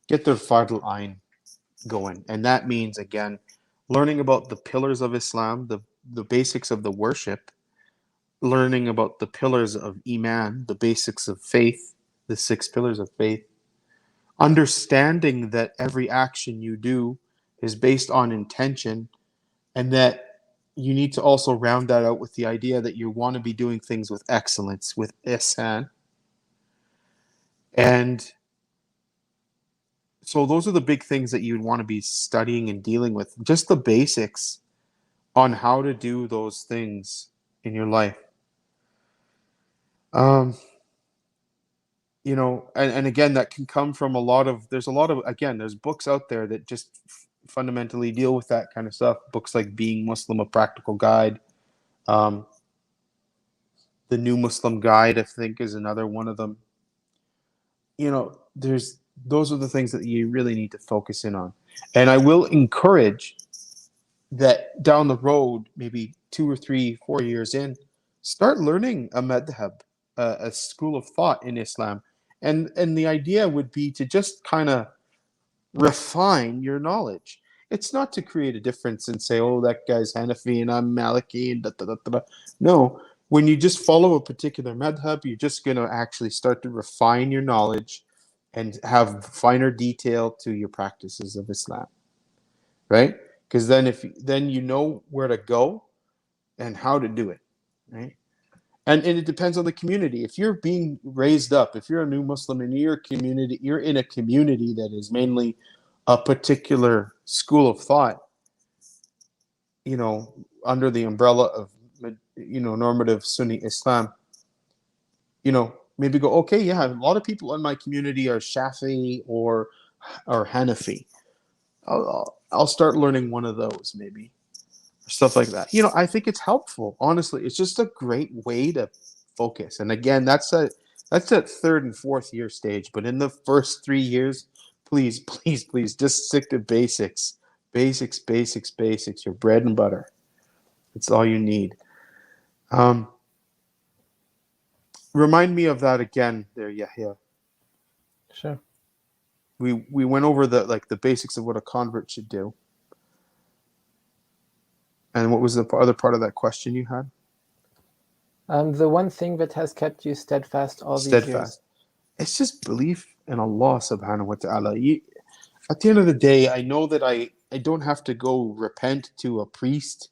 Fardul Ain going. And that means, again, learning about the pillars of Islam, the basics of the worship, learning about the pillars of Iman, the basics of faith, the 6 pillars of faith, understanding that every action you do is based on intention, and that you need to also round that out with the idea that you want to be doing things with excellence, with ihsan. And so those are the big things that you'd want to be studying and dealing with, just the basics on how to do those things in your life. You know, and again, that can come from there's books out there that just fundamentally deal with that kind of stuff. Books like Being Muslim, A Practical Guide. The New Muslim Guide, I think, is another one of them. You know, those are the things that you really need to focus in on. And I will encourage that down the road, maybe 2 or 3, 4 years in, start learning a madhab, a school of thought in Islam. And the idea would be to just kind of refine your knowledge. It's not to create a difference and say, oh, that guy's Hanafi and I'm Maliki and da da da da. No, when you just follow a particular madhab, you're just going to actually start to refine your knowledge and have finer detail to your practices of Islam, right? Because then you know where to go and how to do it, right? And it depends on the community. If you're being raised up, if you're a new Muslim in your community, you're in a community that is mainly a particular school of thought, you know, under the umbrella of, you know, normative Sunni Islam, you know, maybe go, okay, yeah, a lot of people in my community are Shafi'i or Hanafi. I'll start learning one of those maybe. Stuff like that. You know, I think it's helpful. Honestly, it's just a great way to focus. And again, that's that 3rd and 4th year stage. But in the first 3 years, please, please, please, just stick to basics. Basics, basics, basics. Your bread and butter. It's all you need. Remind me of that again there, Yahya. Sure. We went over the basics of what a convert should do. And what was the other part of that question you had? The one thing that has kept you steadfast all these years. It's just belief in Allah subhanahu wa ta'ala. At the end of the day, I know that I don't have to go repent to a priest.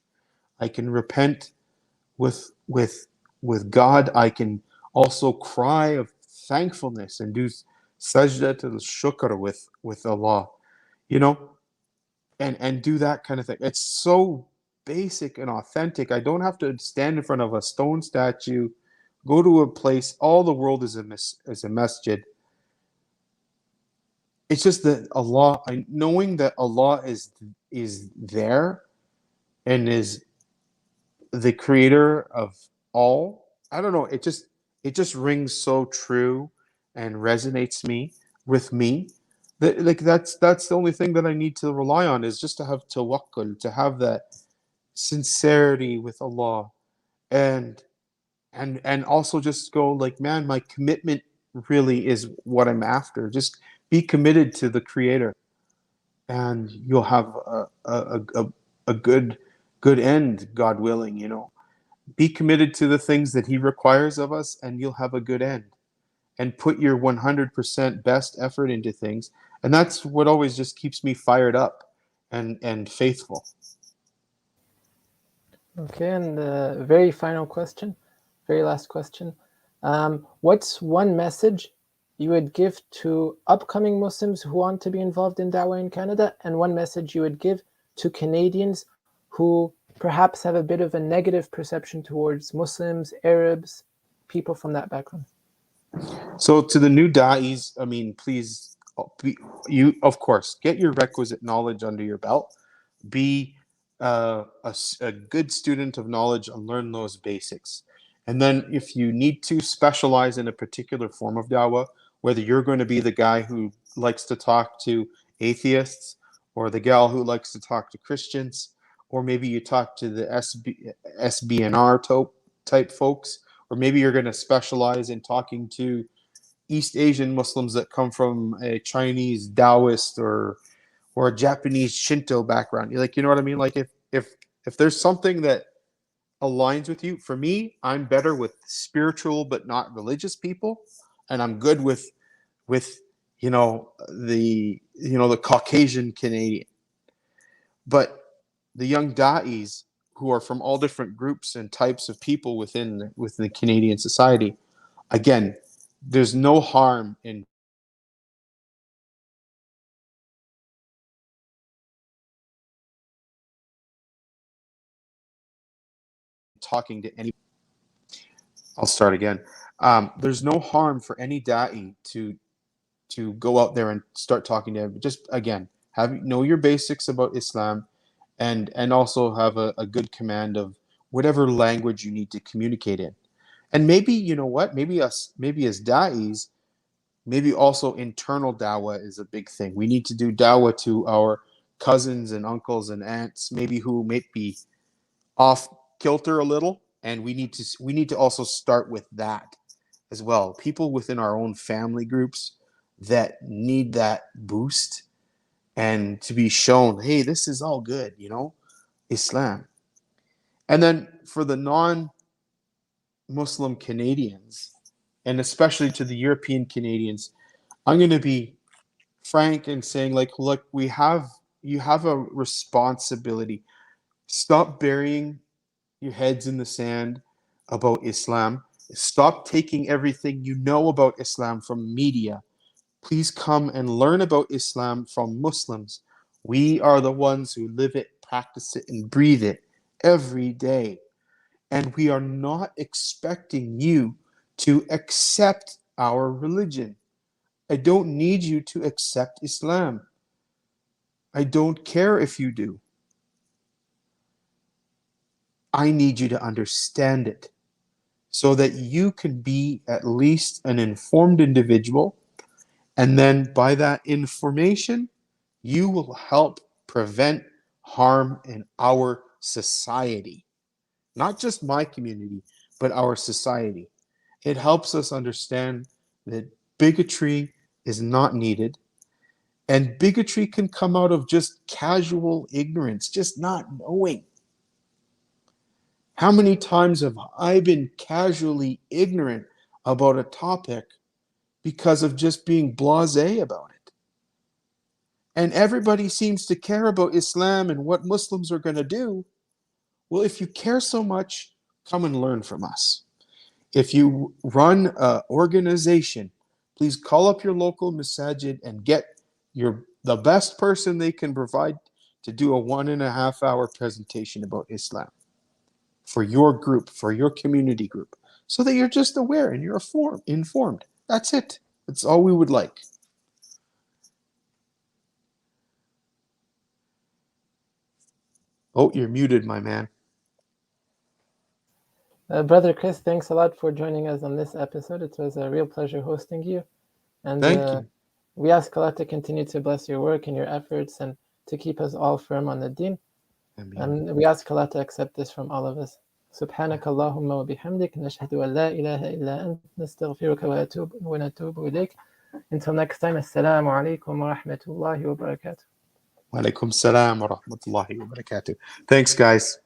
I can repent with God. I can also cry of thankfulness and do sajda to the shukr with Allah, you know, and do that kind of thing. It's so basic and authentic. I don't have to stand in front of a stone statue, go to a place. All the world is a masjid. It's just that Allah, knowing that Allah is there and is the creator of all. I don't know. It just rings so true and resonates with me. That's the only thing that I need to rely on, is just to have tawakkul, to have that sincerity with Allah, and also just go like, man, my commitment really is what I'm after. Just be committed to the Creator, and you'll have a good end, God willing. You know, be committed to the things that He requires of us, and you'll have a good end. And put your 100% best effort into things, and that's what always just keeps me fired up and faithful. Okay, and the very final question, very last question. What's one message you would give to upcoming Muslims who want to be involved in Dawah in Canada, and one message you would give to Canadians who perhaps have a bit of a negative perception towards Muslims, Arabs, people from that background? So to the new Daees, I mean, please, you of course get your requisite knowledge under your belt. Be a good student of knowledge and learn those basics. And then if you need to specialize in a particular form of dawah, whether you're going to be the guy who likes to talk to atheists, or the gal who likes to talk to Christians, or maybe you talk to the SBNR type folks, or maybe you're going to specialize in talking to East Asian Muslims that come from a Chinese Taoist or a Japanese Shinto background. Like, you know what I mean? Like if there's something that aligns with you, for me, I'm better with spiritual but not religious people, and I'm good with the Caucasian Canadian. But the young Daees who are from all different groups and types of people within the Canadian society, again, there's no harm in talking to any. I'll start again. There's no harm for any da'i to go out there and start talking to him. Just again, know your basics about Islam, and also have a good command of whatever language you need to communicate in. And maybe, you know what? Maybe as da'is, maybe also internal dawah is a big thing. We need to do dawah to our cousins and uncles and aunts, maybe who may be off kilter a little, and we need to also start with that as well. People within our own family groups that need that boost, and to be shown, hey, this is all good, Islam. And then for the non-Muslim Canadians, and especially to the European Canadians, I'm going to be frank in saying, like, look, you have a responsibility. Stop burying your heads in the sand about Islam. Stop taking everything you know about Islam from media. Please come and learn about Islam from Muslims. We are the ones who live it, practice it, and breathe it every day. And we are not expecting you to accept our religion. I don't need you to accept Islam. I don't care if you do. I need you to understand it so that you can be at least an informed individual. And then by that information, you will help prevent harm in our society. Not just my community, but our society. It helps us understand that bigotry is not needed. And bigotry can come out of just casual ignorance, just not knowing. How many times have I been casually ignorant about a topic because of just being blasé about it? And everybody seems to care about Islam and what Muslims are going to do. Well, if you care so much, come and learn from us. If you run an organization, please call up your local Masajid and get the best person they can provide to do a 1.5 hour presentation about Islam for your group, for your community group, so that you're just aware and you're informed. That's it. That's all we would like. Oh, you're muted, my man. Brother Chris, thanks a lot for joining us on this episode. It was a real pleasure hosting you. And Thank you. We ask Allah to continue to bless your work and your efforts, and to keep us all firm on the deen. And we ask Allah to accept this from all of us. سبحانك اللهم وبحمدك نشهد أن لا إله إلا أنت نستغفرك ونتوب إليك. Until next time, Assalamu alaikum wa rahmatullahi wa barakatuh. Wa alaikum salam wa rahmatullahi wa barakatuh. Thanks, guys.